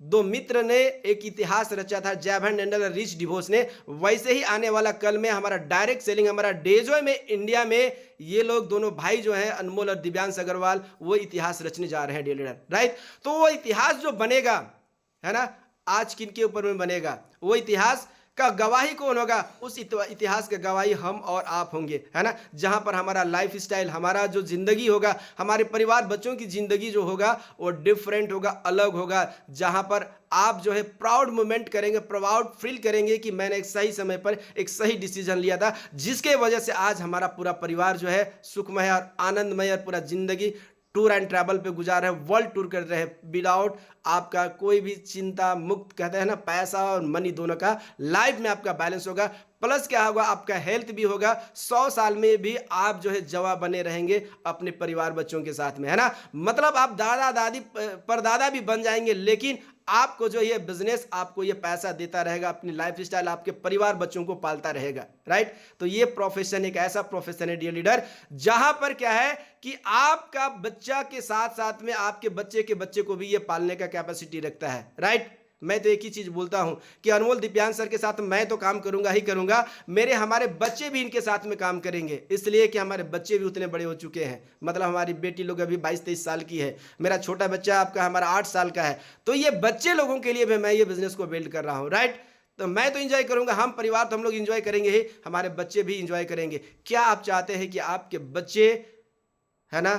दो मित्र ने एक इतिहास रचा था, जैवन एंडल और रिच डिवोर्स ने, वैसे ही आने वाला कल में हमारा डायरेक्ट सेलिंग, हमारा डेजॉय में इंडिया में ये लोग दोनों भाई जो हैं अनमोल और दिव्यांश अग्रवाल, वो इतिहास रचने जा रहे हैं डियर लीडर, राइट। तो वो इतिहास जो बनेगा है ना, आज किनके ऊपर में बनेगा, वो इतिहास का गवाही कौन होगा, उस इतिहास का गवाही हम और आप होंगे, है ना। जहां पर हमारा लाइफ स्टाइल, हमारा जो जिंदगी होगा, हमारे परिवार बच्चों की जिंदगी जो होगा वो डिफरेंट होगा, अलग होगा। जहां पर आप जो है प्राउड मोमेंट करेंगे, प्राउड फील करेंगे कि मैंने एक सही समय पर एक सही डिसीजन लिया था, जिसके वजह से आज हमारा पूरा परिवार जो है सुखमय और आनंदमय और पूरा जिंदगी टूर एंड ट्रैवल पे गुजार रहे हैं, वर्ल्ड टूर कर रहे हैं, विदाउट आपका कोई भी चिंता मुक्त, कहते हैं ना, पैसा और मनी दोनों का लाइफ में आपका बैलेंस होगा। प्लस क्या होगा, आपका हेल्थ भी होगा, 100 साल में भी आप जो है जवां बने रहेंगे अपने परिवार बच्चों के साथ में, है ना। मतलब आप दादा दादी परदादा भी बन जाएंगे, लेकिन आपको जो ये बिजनेस आपको ये पैसा देता रहेगा, अपनी लाइफ स्टाइल आपके परिवार बच्चों को पालता रहेगा, राइट। तो ये प्रोफेशन एक ऐसा प्रोफेशन है डियर लीडर, जहां पर क्या है कि आपका बच्चा के साथ साथ में आपके बच्चे के बच्चे को भी ये पालने का कैपेसिटी रखता है, राइट। मैं तो एक ही चीज बोलता हूं कि अनमोल दिव्यांश सर के साथ मैं तो काम करूंगा ही करूंगा, मेरे हमारे बच्चे भी इनके साथ में काम करेंगे, इसलिए कि हमारे बच्चे भी उतने बड़े हो चुके हैं। मतलब हमारी बेटी लोग अभी 22-23 साल की है, मेरा छोटा बच्चा आपका हमारा 8 साल का है। तो ये बच्चे लोगों के लिए भी मैं ये बिजनेस को बिल्ड कर रहा हूं, राइट। तो मैं तो एंजॉय करूंगा, हम परिवार तो हम लोग एंजॉय करेंगे ही, हमारे बच्चे भी एंजॉय करेंगे। क्या आप चाहते हैं कि आपके बच्चे, है ना,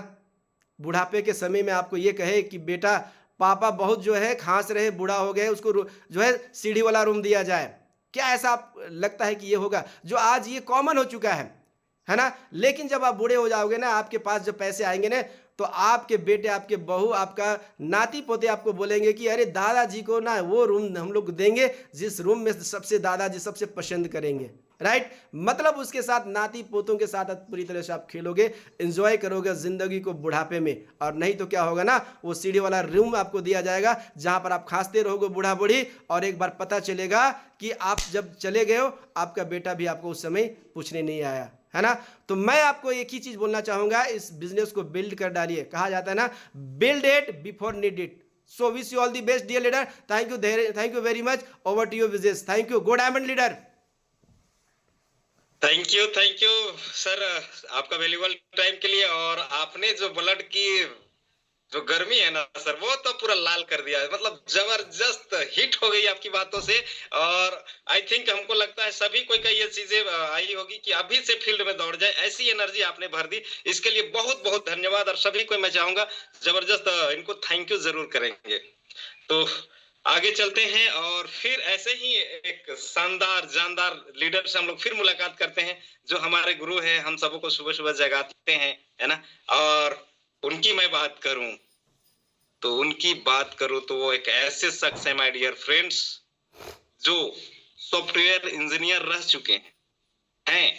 बुढ़ापे के समय में आपको ये कहे कि बेटा पापा बहुत जो है खांस रहे, बूढ़ा हो गए, उसको जो है सीढ़ी वाला रूम दिया जाए? क्या ऐसा आप लगता है कि ये होगा? जो आज ये कॉमन हो चुका है ना। लेकिन जब आप बूढ़े हो जाओगे ना, आपके पास जब पैसे आएंगे ना, तो आपके बेटे, आपके बहू, आपका नाती पोते आपको बोलेंगे कि अरे दादाजी को ना वो रूम हम लोग देंगे जिस रूम में सबसे दादाजी सबसे पसंद करेंगे, राइट। मतलब उसके साथ नाती पोतों के साथ पूरी तरह से आप खेलोगे, एंजॉय करोगे जिंदगी को बुढ़ापे में। और नहीं तो क्या होगा ना, वो सीढ़ी वाला रूम आपको दिया जाएगा जहां पर आप खांसते रहोगे बूढ़ा बूढ़ी, और एक बार पता चलेगा कि आप जब चले गए हो, आपका बेटा भी आपको उस समय पूछने नहीं आया, है ना। तो मैं आपको एक ही चीज बोलना चाहूंगा, इस बिजनेस को बिल्ड कर डालिए। कहा जाता है ना, build it before need it. So wish you all the best dear leader. Thank you very much. Over to your wishes. Thank you. Go diamond leader. Thank you sir, आपका valuable time के लिए। और आपने जो blood की जो गर्मी है ना सर, वो तो पूरा लाल कर दिया है। मतलब जबरदस्त हिट हो गई आपकी बातों से। और आई थिंक हमको लगता है सभी कोई का ये चीजें आई होगी कि अभी से फील्ड में दौड़ जाए, ऐसी एनर्जी आपने भर दी। इसके लिए बहुत बहुत धन्यवाद। और सभी को मैं चाहूंगा जबरदस्त इनको थैंक यू जरूर करेंगे। तो आगे चलते हैं और फिर ऐसे ही एक शानदार जानदार लीडर से हम लोग फिर मुलाकात करते हैं, जो हमारे गुरु हैं, हम सबों को सुबह सुबह जगाते हैं, है ना। और उनकी मैं बात करूं तो वो एक ऐसे शख्स है माय डियर फ्रेंड्स, जो सॉफ्टवेयर इंजीनियर रह चुके हैं,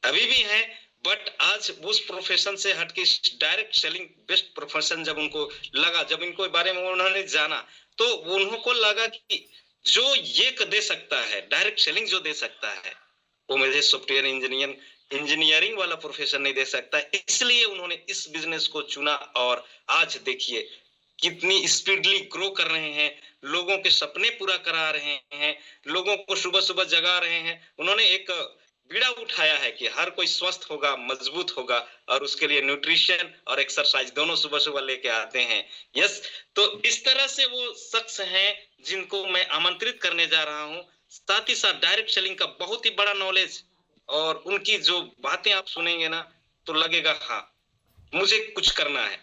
अभी भी हैं, बट आज उस प्रोफेशन से हटके डायरेक्ट सेलिंग बेस्ट प्रोफेशन जब उनको लगा, जब इनको बारे में उन्होंने जाना, तो उनको लगा कि जो ये दे सकता है, डायरेक्ट सेलिंग जो दे सकता है, वो मुझे सॉफ्टवेयर इंजीनियरिंग वाला प्रोफेशन नहीं दे सकता। इसलिए उन्होंने इस बिजनेस को चुना और आज देखिए कितनी स्पीडली ग्रो कर रहे हैं, लोगों के सपने पूरा करा रहे हैं, लोगों को सुबह सुबह जगा रहे हैं। उन्होंने एक बीड़ा उठाया है कि हर कोई स्वस्थ होगा, मजबूत होगा, और उसके लिए न्यूट्रिशन और एक्सरसाइज दोनों सुबह सुबह लेके आते हैं। यस, तो इस तरह से वो शख्स हैं जिनको मैं आमंत्रित करने जा रहा हूं। साथ ही साथ डायरेक्ट सेलिंग का बहुत ही बड़ा नॉलेज, और उनकी जो बातें आप सुनेंगे ना, तो लगेगा हाँ मुझे कुछ करना है।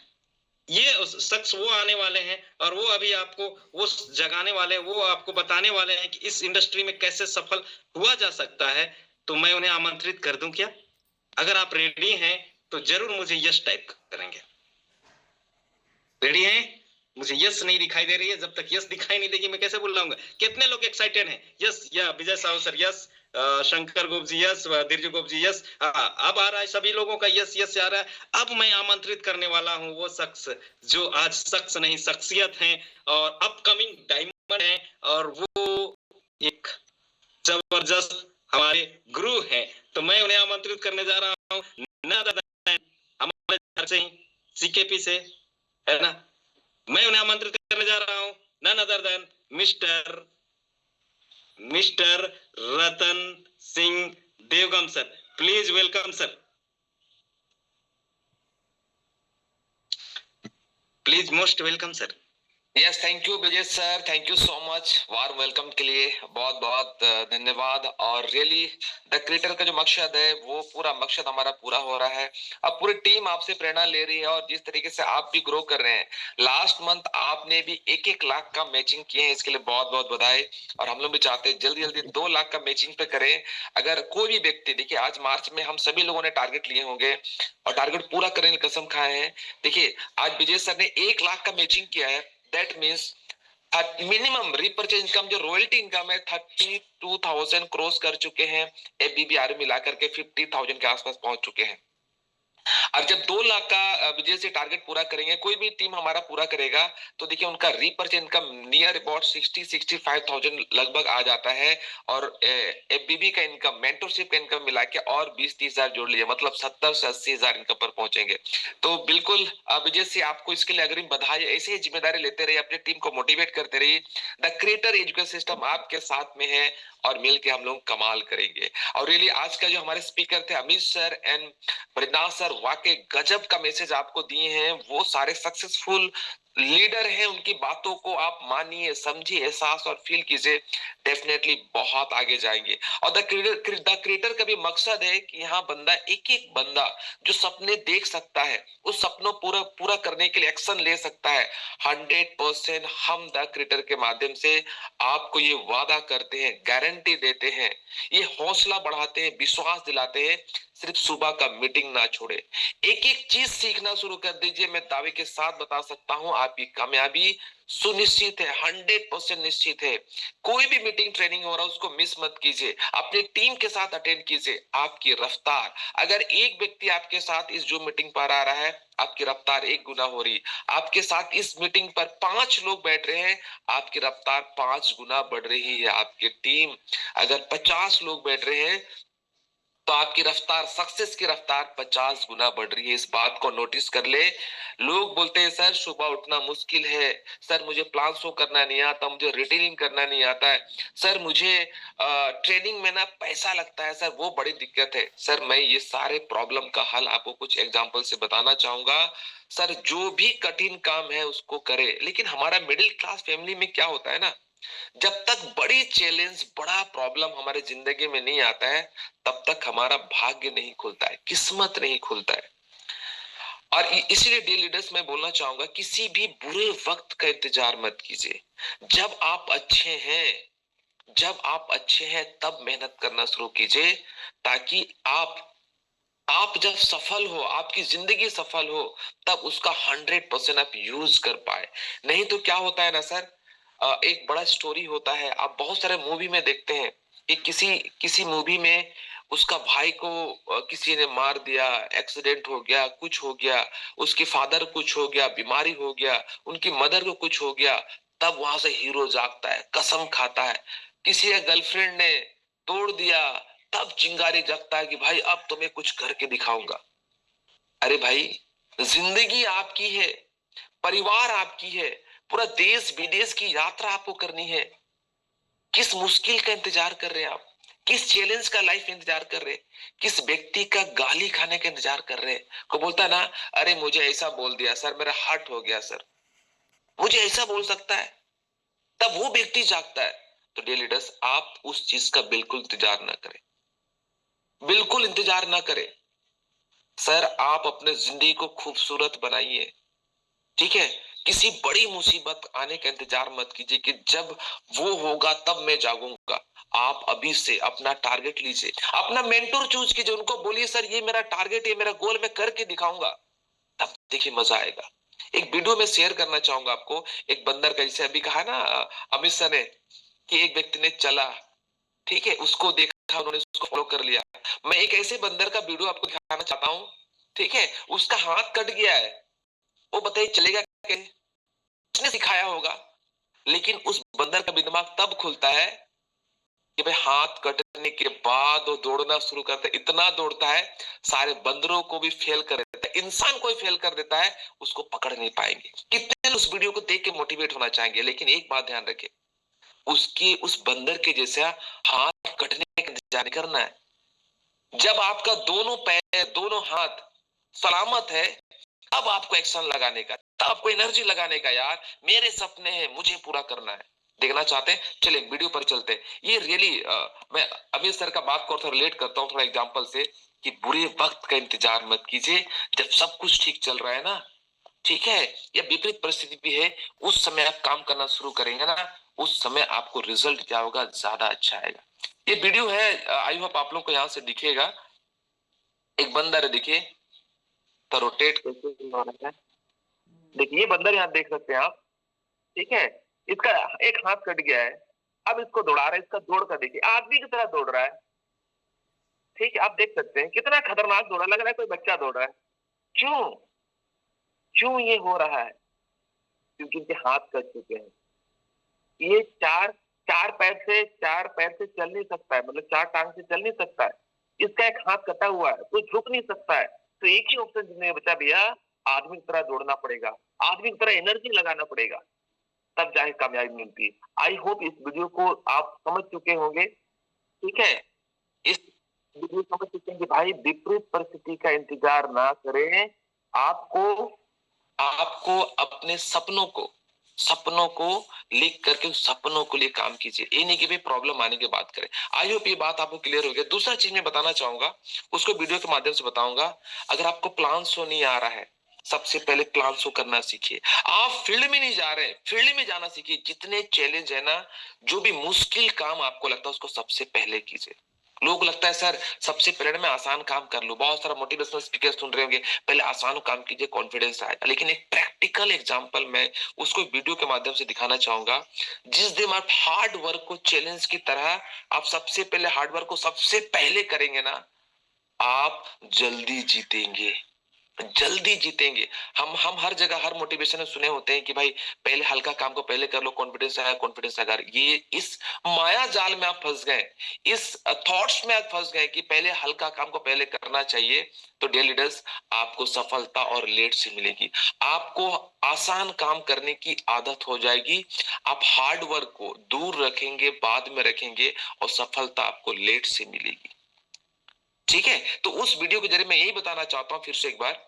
ये शख्स वो आने वाले हैं और वो अभी आपको वो जगाने वाले, वो आपको बताने वाले हैं कि इस इंडस्ट्री में कैसे सफल हुआ जा सकता है। तो मैं उन्हें आमंत्रित कर दूं क्या? अगर आप रेडी हैं तो जरूर मुझे यस टाइप करेंगे। रेडी हैं? मुझे यस नहीं दिखाई दे रही है। जब तक यस दिखाई नहीं देगी मैं कैसे बुलाऊंगा? कितने लोग एक्साइटेड हैं? यस, या विजय साहू सर यस, शंकर गोप जी यस, धीरज गोप जी यस। अब आ रहा है सभी लोगों का यस यस आ रहा है। अब मैं आमंत्रित करने वाला हूं वो शख्स जो आज शख्स नहीं शख्सियत है और अपकमिंग डायमंड है, और वो एक जबरदस्त हमारे गुरु हैं। तो मैं उन्हें आमंत्रित करने जा रहा हूँ, हमारे घर से ही, सीकेपी से, है ना। मैं उन्हें आमंत्रित करने जा रहा हूँ, none other than mister Ratan Singh Devgam sir. Please welcome sir, please most welcome sir. Yes, thank you Vijay sir, thank you so much warm welcome के लिए, बहुत बहुत धन्यवाद। और रियली द क्रिएटर का जो मकसद है वो पूरा मकसद हमारा पूरा हो रहा है। अब पूरी टीम आपसे प्रेरणा ले रही है और जिस तरीके से आप भी ग्रो कर रहे हैं, लास्ट मंथ आपने भी 1-1 लाख का मैचिंग किए हैं, इसके लिए बहुत बहुत बधाई। और हम लोग भी चाहते हैं जल्दी जल्दी 2 लाख का मैचिंग पे करें। अगर कोई भी व्यक्ति, देखिए आज मार्च में हम सभी लोगों ने टारगेट लिए होंगे और टारगेट पूरा करने की कसम खाए हैं। देखिए आज विजय सर ने 1 लाख का मैचिंग किया है, that means minimum repurchase income जो रॉयल्टी इनकम है 32,000 क्रॉस कर चुके हैं। एफबीबीआर मिलाकर के 50,000 के आसपास पहुंच चुके हैं। और जब 2 लाख का विजय से टारगेट पूरा करेंगे, कोई भी टीम हमारा पूरा करेगा, तो देखिए उनका रीपर्चेज इनकम नियर अबाउट 60-65,000 लगभग आ जाता है। और एफबीबी का इनकम, मेंटरशिप का इनकम मिला के और 20-30 हजार जोड़ लीजिए, मतलब 70 से 80 हजार इनकम पर पहुंचेंगे। तो बिल्कुल विजय से आपको इसके लिए अग्रिम बधाई। ऐसे ही जिम्मेदारी लेते रहिए, अपनी टीम को मोटिवेट करते रहिए। द क्रिएटर एजुकेशन सिस्टम आपके साथ में है और मिलके हम लोग कमाल करेंगे। और रियली आज का जो हमारे स्पीकर थे Amit sir and Brijnath sir, वाकई गजब का मैसेज आपको दिए हैं। वो सारे सक्सेसफुल लीडर हैं, उनकी बातों को आप मानिए, समझिए, एहसास और फील कीजिए, डेफिनेटली बहुत आगे जाएंगे। और द क्रिएटर का भी मकसद है कि यहाँ बंदा, एक एक बंदा जो सपने देख सकता है, उस सपनों पूरा पूरा करने के लिए एक्शन ले सकता है। 100% हम द क्रिएटर के माध्यम से आपको ये वादा करते हैं, गारंटी देते हैं, ये हौसला बढ़ाते हैं, विश्वास दिलाते हैं, सिर्फ सुबह का मीटिंग ना छोड़े, एक एक चीज सीखना शुरू कर दीजिए। मैं दावे के साथ बता सकता हूं आपकी कामयाबी सुनिश्चित है, 100% निश्चित है। कोई भी मीटिंग ट्रेनिंग हो रहा है उसको मिस मत कीजिए, अपनी टीम के साथ अटेंड कीजिए। आपकी रफ्तार, अगर एक व्यक्ति आपके साथ इस जो मीटिंग पर आ रहा है, आपकी रफ्तार 1 गुना हो रही। आपके साथ इस मीटिंग पर 5 लोग बैठ रहे हैं, आपकी रफ्तार 5 गुना बढ़ रही है। आपकी टीम अगर 50 लोग बैठ रहे हैं तो आपकी रफ्तार, सक्सेस की रफ्तार 50 गुना बढ़ रही है। इस बात को नोटिस कर ले। लोग बोलते हैं सर सुबह उठना मुश्किल है, सर मुझे प्लान शो करना नहीं आता, मुझे रिटेलिंग करना नहीं आता है, सर मुझे ट्रेनिंग में ना पैसा लगता है, सर वो बड़ी दिक्कत है। सर मैं ये सारे प्रॉब्लम का हल आपको कुछ एग्जांपल से बताना चाहूंगा। सर जो भी कठिन काम है उसको करे, लेकिन हमारा मिडिल क्लास फैमिली में क्या होता है ना, जब तक बड़ी चैलेंज, बड़ा प्रॉब्लम हमारे जिंदगी में नहीं आता है, तब तक हमारा भाग्य नहीं खुलता है, किस्मत नहीं खुलता है। और इसीलिए डियर लीडर्स मैं बोलना चाहूंगा, किसी भी बुरे वक्त का इंतजार मत कीजिए। जब आप अच्छे हैं, जब आप अच्छे हैं तब मेहनत करना शुरू कीजिए, ताकि आप जब सफल हो, आपकी जिंदगी सफल हो, तब उसका 100% आप यूज कर पाए। नहीं तो क्या होता है ना सर, एक बड़ा स्टोरी होता है, आप बहुत सारे मूवी में देखते हैं कि किसी किसी मूवी में उसका भाई को किसी ने मार दिया, एक्सीडेंट हो गया, कुछ हो गया, उसके फादर कुछ हो गया, बीमारी हो गया, उनकी मदर को कुछ हो गया, तब वहां से हीरो जागता है, कसम खाता है। किसी गर्लफ्रेंड ने तोड़ दिया, तब चिंगारी जगता है कि भाई अब तुम्हें कुछ करके दिखाऊंगा। अरे भाई, जिंदगी आपकी है, परिवार आपकी है, पूरा देश विदेश की यात्रा आपको करनी है। किस मुश्किल का इंतजार कर रहे हैं आप, किस चैलेंज का लाइफ इंतजार कर रहे हैं, किस व्यक्ति का गाली खाने का इंतजार कर रहे हैं। को बोलता है ना, अरे मुझे ऐसा बोल दिया सर, मेरा हर्ट हो गया सर, मुझे ऐसा बोल सकता है, तब वो व्यक्ति जागता है। तो डियर लीडर्स, आप उस चीज का बिल्कुल इंतजार ना करें, बिल्कुल इंतजार ना करें। सर आप अपने जिंदगी को खूबसूरत बनाइए, ठीक है। किसी बड़ी मुसीबत आने का इंतजार मत कीजिए कि जब वो होगा तब मैं जागूंगा। आप अभी से अपना टारगेट लीजिए, अपना मेंटोर चूज कीजिए, उनको बोलिए सर ये मेरा टारगेट है, मेरा गोल मैं करके दिखाऊंगा, तब देखिए मजा आएगा। एक वीडियो में शेयर करना चाहूंगा आपको, एक बंदर का, जैसे अभी कहा ना अमित सर ने, कि एक व्यक्ति ने चला, ठीक है, उसको देखा, उन्होंने उसको फॉलो कर लिया। मैं एक ऐसे बंदर का वीडियो आपको दिखाना चाहता हूँ, ठीक है, उसका हाथ कट गया है, वो बताइए चलेगा कैसे? किसने सिखाया होगा? लेकिन उस बंदर का भी दिमाग तब खुलता है कि भाई हाथ कटने के बाद वो दौड़ना शुरू करता है, इतना दौड़ता है सारे बंदरों को भी फेल कर देता है, इंसान को ही फेल कर देता है, उसको पकड़ नहीं पाएंगे। कितने उस वीडियो को देख के मोटिवेट होना चाहेंगे, लेकिन एक बात ध्यान रखें, उसकी उस बंदर के जैसा हाथ कटने का इंतजार नहीं करना है। जब आपका दोनों पैर, दोनों हाथ सलामत है, अब आपको एक्शन लगाने का, तब आपको एनर्जी लगाने का, यार मेरे सपने हैं, मुझे पूरा करना है। देखना चाहते हैं, चलिए वीडियो पर चलते हैं। ये रियली मैं अमित सर का बात को थोड़ा रिलेट करता हूँ थोड़ा एग्जांपल से, कि बुरे वक्त का इंतजार मत कीजिए, जब सब कुछ ठीक चल रहा है ना, ठीक है, या विपरीत परिस्थिति भी है, उस समय आप काम करना शुरू करेंगे ना, उस समय आपको रिजल्ट क्या होगा, ज्यादा अच्छा आएगा। ये वीडियो है, आई होप आप लोग को यहाँ से दिखेगा, एक बंदर है, देखिए तो रोटेट कैसे हो रहा है, देखिए ये बंदर यहाँ देख सकते हैं आप, ठीक है, इसका एक हाथ कट गया है, अब इसको दौड़ा रहा है, इसका दौड़ का देखिए आदमी की तरह दौड़ रहा है, ठीक है, आप देख सकते हैं कितना खतरनाक दौड़ा, लग रहा है कोई बच्चा दौड़ रहा है। क्यों क्यों ये हो रहा है? क्योंकि इनके हाथ कट चुके हैं। ये चार चार पैर से चल नहीं सकता है, मतलब चार टांग से चल नहीं सकता है, इसका एक हाथ कटा हुआ है, तो झुक नहीं सकता है। तो एक ही ऑप्शन जिन्हें बचा भैया, आदमी की तरह दौड़ना पड़ेगा, आदमी की तरह एनर्जी लगाना पड़ेगा, तब जाके कामयाबी मिलती है। आई होप इस वीडियो को आप समझ चुके होंगे, ठीक है, इस वीडियो समझ चुके हैं कि भाई विपरीत परिस्थिति का इंतजार ना करें, आपको आपको अपने सपनों को लिख करके उस सपनों को लिए काम कीजिए, ये नहीं कि भाई प्रॉब्लम आने के बाद करें। आई होप ये बात आपको क्लियर हो गया। दूसरा चीज मैं बताना चाहूंगा, उसको वीडियो के माध्यम से बताऊंगा। अगर आपको प्लान शो नहीं आ रहा है, सबसे पहले प्लान शो करना सीखिए। आप फील्ड में नहीं जा रहे, फील्ड में जाना सीखिए। जितने चैलेंज है ना, जो भी मुश्किल काम आपको लगता है, उसको सबसे पहले कीजिए। लोग लगता है सर सबसे पहले मैं आसान काम कर लूं, बहुत सारा मोटिवेशनल स्पीकर सुन रहे होंगे, पहले आसान काम कीजिए, कॉन्फिडेंस आएगा। लेकिन एक प्रैक्टिकल एग्जांपल मैं उसको वीडियो के माध्यम से दिखाना चाहूंगा। जिस दिन आप हार्ड वर्क को चैलेंज की तरह, आप सबसे पहले हार्ड वर्क को सबसे पहले करेंगे ना, आप जल्दी जीतेंगे, जल्दी जीतेंगे। हम हर जगह हर मोटिवेशन में सुने होते हैं कि भाई पहले हल्का काम को पहले कर लो, कॉन्फिडेंस आएगा, कॉन्फिडेंस आएगा। ये इस माया जाल में आप फंस गए, इस थॉट्स में आप फंस गए कि पहले हल्का काम को पहले करना चाहिए। तो डियर लीडर्स, आपको सफलता और लेट से मिलेगी। आपको आसान काम करने की आदत हो जाएगी, आप हार्ड वर्क को दूर रखेंगे, बाद में रखेंगे, और सफलता आपको लेट से मिलेगी। ठीक है, तो उस वीडियो के जरिए मैं यही बताना चाहता हूं फिर से एक बार,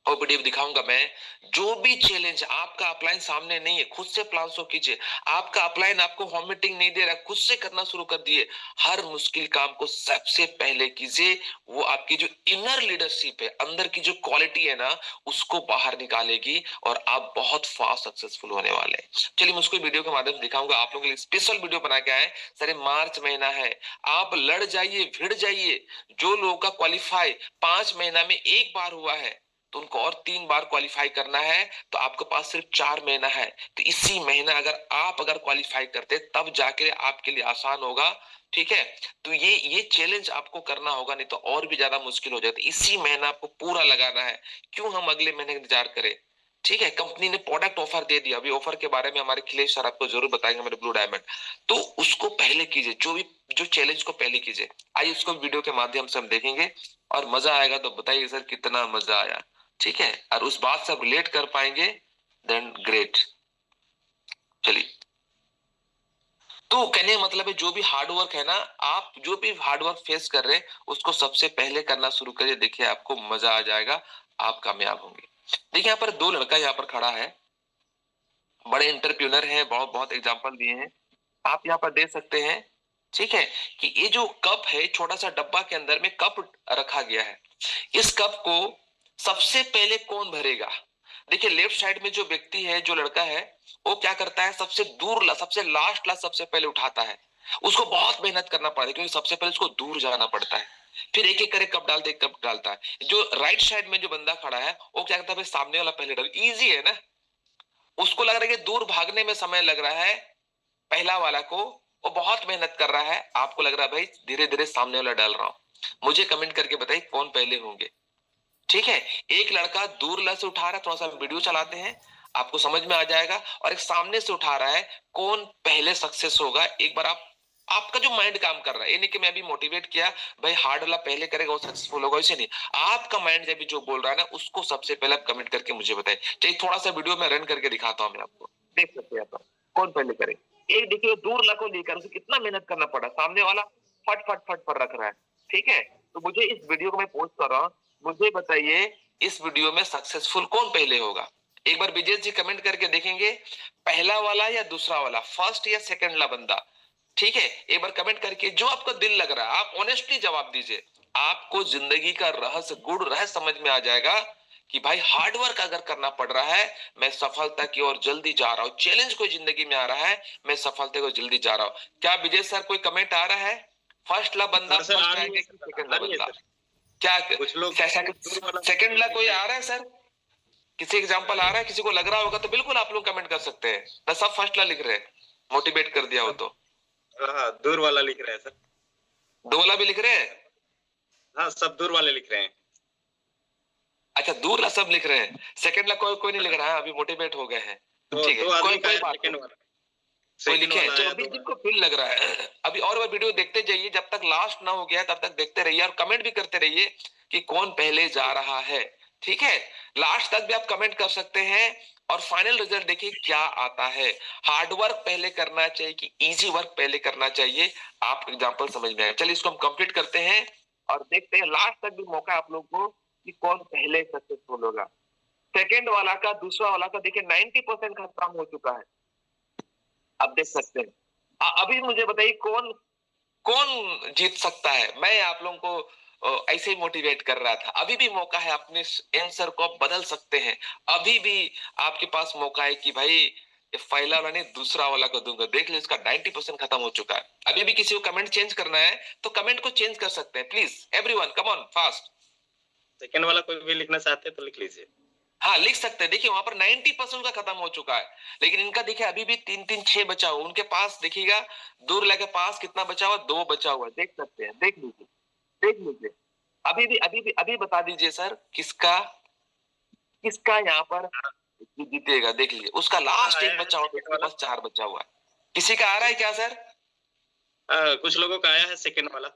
और वीडियो दिखाऊंगा मैं। जो भी चैलेंज, आपका अपलाइन सामने नहीं है, खुद से प्लान शो कीजिए। आपका अपलाइन आपको होम मीटिंग नहीं दे रहा, खुद से करना शुरू कर दिए। हर मुश्किल काम को सबसे पहले कीजिए, वो आपकी जो इनर लीडरशिप है, अंदर की जो क्वालिटी है ना, उसको बाहर निकालेगी, और आप बहुत फास्ट सक्सेसफुल होने वाले हैं। चलिए मैं उसको वीडियो के माध्यम से दिखाऊंगा। आप लोगों के लिए स्पेशल वीडियो बना के आए। सर मार्च महीना है, आप लड़ जाइए, भिड़ जाइए। जो लोगों का क्वालिफाई 5 महीना में एक बार हुआ है, तो उनको और 3 बार क्वालिफाई करना है, तो आपके पास सिर्फ 4 महीना है। तो इसी महीना अगर क्वालिफाई करते, तब जाके आपके लिए आसान होगा। ठीक है, तो ये चैलेंज आपको करना होगा, नहीं तो और भी ज्यादा मुश्किल हो जाता है। इसी महीना आपको पूरा लगाना है। क्यों हम अगले महीने इंतजार करें? ठीक है, कंपनी ने प्रोडक्ट ऑफर दे दिया, अभी ऑफर के बारे में हमारे खिलेश सर आपको जरूर बताएंगे, मेरे ब्लू डायमंड। तो उसको पहले कीजिए, जो चैलेंज को पहले कीजिए। आइए उसको वीडियो के माध्यम से हम देखेंगे, और मजा आएगा तो बताइए सर कितना मजा आया। ठीक है, और उस बात से आप रिलेट कर पाएंगे, देन ग्रेट। चलिए, तो कहने का मतलब है, जो भी हार्डवर्क है ना, आप जो भी हार्डवर्क फेस कर रहे हैं, उसको सबसे पहले करना शुरू करिए। देखिए आपको मजा आ जाएगा, आप कामयाब होंगे। देखिए यहाँ पर 2 लड़का यहाँ पर खड़ा है, बड़े एंटरप्रेन्योर हैं, बहुत बहुत एग्जांपल दिए हैं, आप यहाँ पर देख सकते हैं। ठीक है, कि ये जो कप है, छोटा सा डब्बा के अंदर में कप रखा गया है। इस कप को सबसे पहले कौन भरेगा? देखिए लेफ्ट साइड में जो व्यक्ति है, जो लड़का है, वो क्या करता है, सबसे लास्ट सबसे पहले उठाता है। उसको बहुत मेहनत करना पड़ता है, क्योंकि सबसे पहले उसको दूर जाना पड़ता है। फिर एक एक करे कब डालते कब डालता है। जो राइट साइड में जो बंदा खड़ा है वो क्या करता है, भाई सामने वाला पहले डाल, इजी है ना। उसको लग रहा है कि दूर भागने में समय लग रहा है, पहला वाला को वो बहुत मेहनत कर रहा है, आपको लग रहा है भाई धीरे धीरे सामने वाला डाल रहा हूं। मुझे कमेंट करके बताइए कौन पहले होंगे। ठीक है, एक लड़का दूर ल से उठा रहा है, थोड़ा सा वीडियो चलाते हैं आपको समझ में आ जाएगा, और एक सामने से उठा रहा है, कौन पहले सक्सेस होगा एक बार आपका जो माइंड काम कर रहा है, ये नहीं कि मैं अभी मोटिवेट किया भाई हार्ड वाला पहले करेगा वो सक्सेसफुल होगा, इसे नहीं। आपका माइंड जब भी जो बोल रहा है ना उसको सबसे पहले आप कमेंट करके मुझे बताइए। चाहिए थोड़ा सा वीडियो में रन करके दिखाता हूं मैं आपको, देख सकते हैं आप कौन पहले करे। एक देखिए दूर ला को लेकर उसे कितना मेहनत करना पड़ा, सामने वाला फट फट फट पर रख रहा है। ठीक है, तो मुझे इस वीडियो को मैं पोस्ट कर रहा हूँ, मुझे बताइए इस वीडियो में सक्सेसफुल कौन पहले होगा। एक बार विजय जी कमेंट करके देखेंगे, पहला वाला या दूसरा वाला, फर्स्ट या सेकंड वाला बंदा। ठीक है, एक बार कमेंट करके जो आपका दिल लग रहा है आप ऑनेस्टली जवाब दीजिए। आपको जिंदगी का रहस्य गुड़ रहस्य समझ में आ जाएगा कि भाई हार्ड वर्क अगर करना पड़ रहा है, मैं सफलता की ओर जल्दी जा रहा हूँ। चैलेंज कोई जिंदगी में आ रहा है, मैं सफलता को जल्दी जा रहा हूँ। क्या विजय सर कोई कमेंट आ रहा है? फर्स्ट ला बंदा सर फर्स्ट आ रही आएगा है कि सर, सेकंड आ ला रही है बंदा? सर। क्या कुछ लोग सेकंड ला कोई आ रहा है सर? किसी एग्जांपल आ रहा है, किसी को लग रहा होगा तो बिल्कुल आप लोग कमेंट कर सकते हैं ना। सब फर्स्ट ला लिख रहे हैं, मोटिवेट कर दिया हो तो। हाँ, दूर वाला लिख रहे हैं सर। दो वाला भी लिख रहे हैं? हाँ, सब दूर वाले लिख रहे हैं। अच्छा, दूर ला सब लिख रहे हैं, सेकंड ला कोई कोई नहीं लिख रहा है, अभी मोटिवेट हो गए हैं। तो ठीक है, दो आदमी का कोई है बात सेकंड नहीं, वाला, कोई सेकंड लिखे वाला चलो आया अभी दो। जिनको फील लग रहा है अभी और वो वीडियो देखते जाइए, जब तक लास्ट ना हो गया तब तक देखते रहिए और कमेंट भी करते रहिए कि कौन पहले जा रहा है। ठीक है, लास्ट तक भी आप कमेंट कर सकते हैं और फाइनल रिजल्ट देखिए क्या आता है। हार्ड वर्क पहले करना चाहिए कि इजी वर्क पहले करना चाहिए, आप एग्जांपल समझ में आए। चलिए इसको हम कंप्लीट करते हैं और देखते हैं लास्ट तक भी मौका आप लोग को कि कौन पहले सक्सेसफुल होगा। सेकेंड वाला का दूसरा वाला का देखिए 90% का काम हो चुका है, आप देख सकते हैं। अभी मुझे बताइए कौन कौन जीत सकता है। मैं आप लोगों को ऐसे ही मोटिवेट कर रहा था, अभी भी मौका है, अपने आंसर को आप बदल सकते हैं। अभी भी आपके पास मौका है कि भाई ये पहला वाला नहीं दूसरा वाला को दूंगा। देख लो इसका 90% खत्म हो चुका है। अभी भी किसी को कमेंट चेंज करना है तो कमेंट को चेंज कर सकते हैं, please everyone come on fast. Second वाला कोई भी लिखना चाहते हैं तो लिख लीजिए। हाँ लिख सकते हैं, देखिए वहां पर 90% का खत्म हो चुका है, लेकिन इनका देखिए अभी भी 3-3-6 बचा हुआ। उनके पास देखिएगा दूर लगे पास कितना बचा हुआ, 2 बचा हुआ, देख सकते हैं, देख लीजिए देख लीजिए। अभी बता दीजिए सर किसका किसका यहाँ पर जीतेगा, देख लीजिए उसका लास्ट एक बचा हुआ, उसके पास 4 बचा हुआ है। किसी का आ रहा है क्या सर? कुछ लोगों का आया है सेकंड वाला।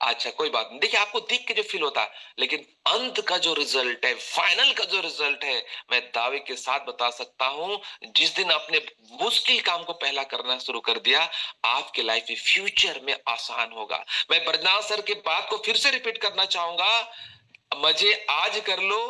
अच्छा कोई बात नहीं, देखिए आपको देख के जो फील होता है, लेकिन अंत का जो रिजल्ट है, फाइनल का जो रिजल्ट है, मैं दावे के साथ बता सकता हूं, जिस दिन आपने मुश्किल काम को पहला करना शुरू कर दिया, आपके लाइफ में फ्यूचर में आसान होगा। मैं बरनाथ सर के बात को फिर से रिपीट करना चाहूंगा, मजे आज कर लो,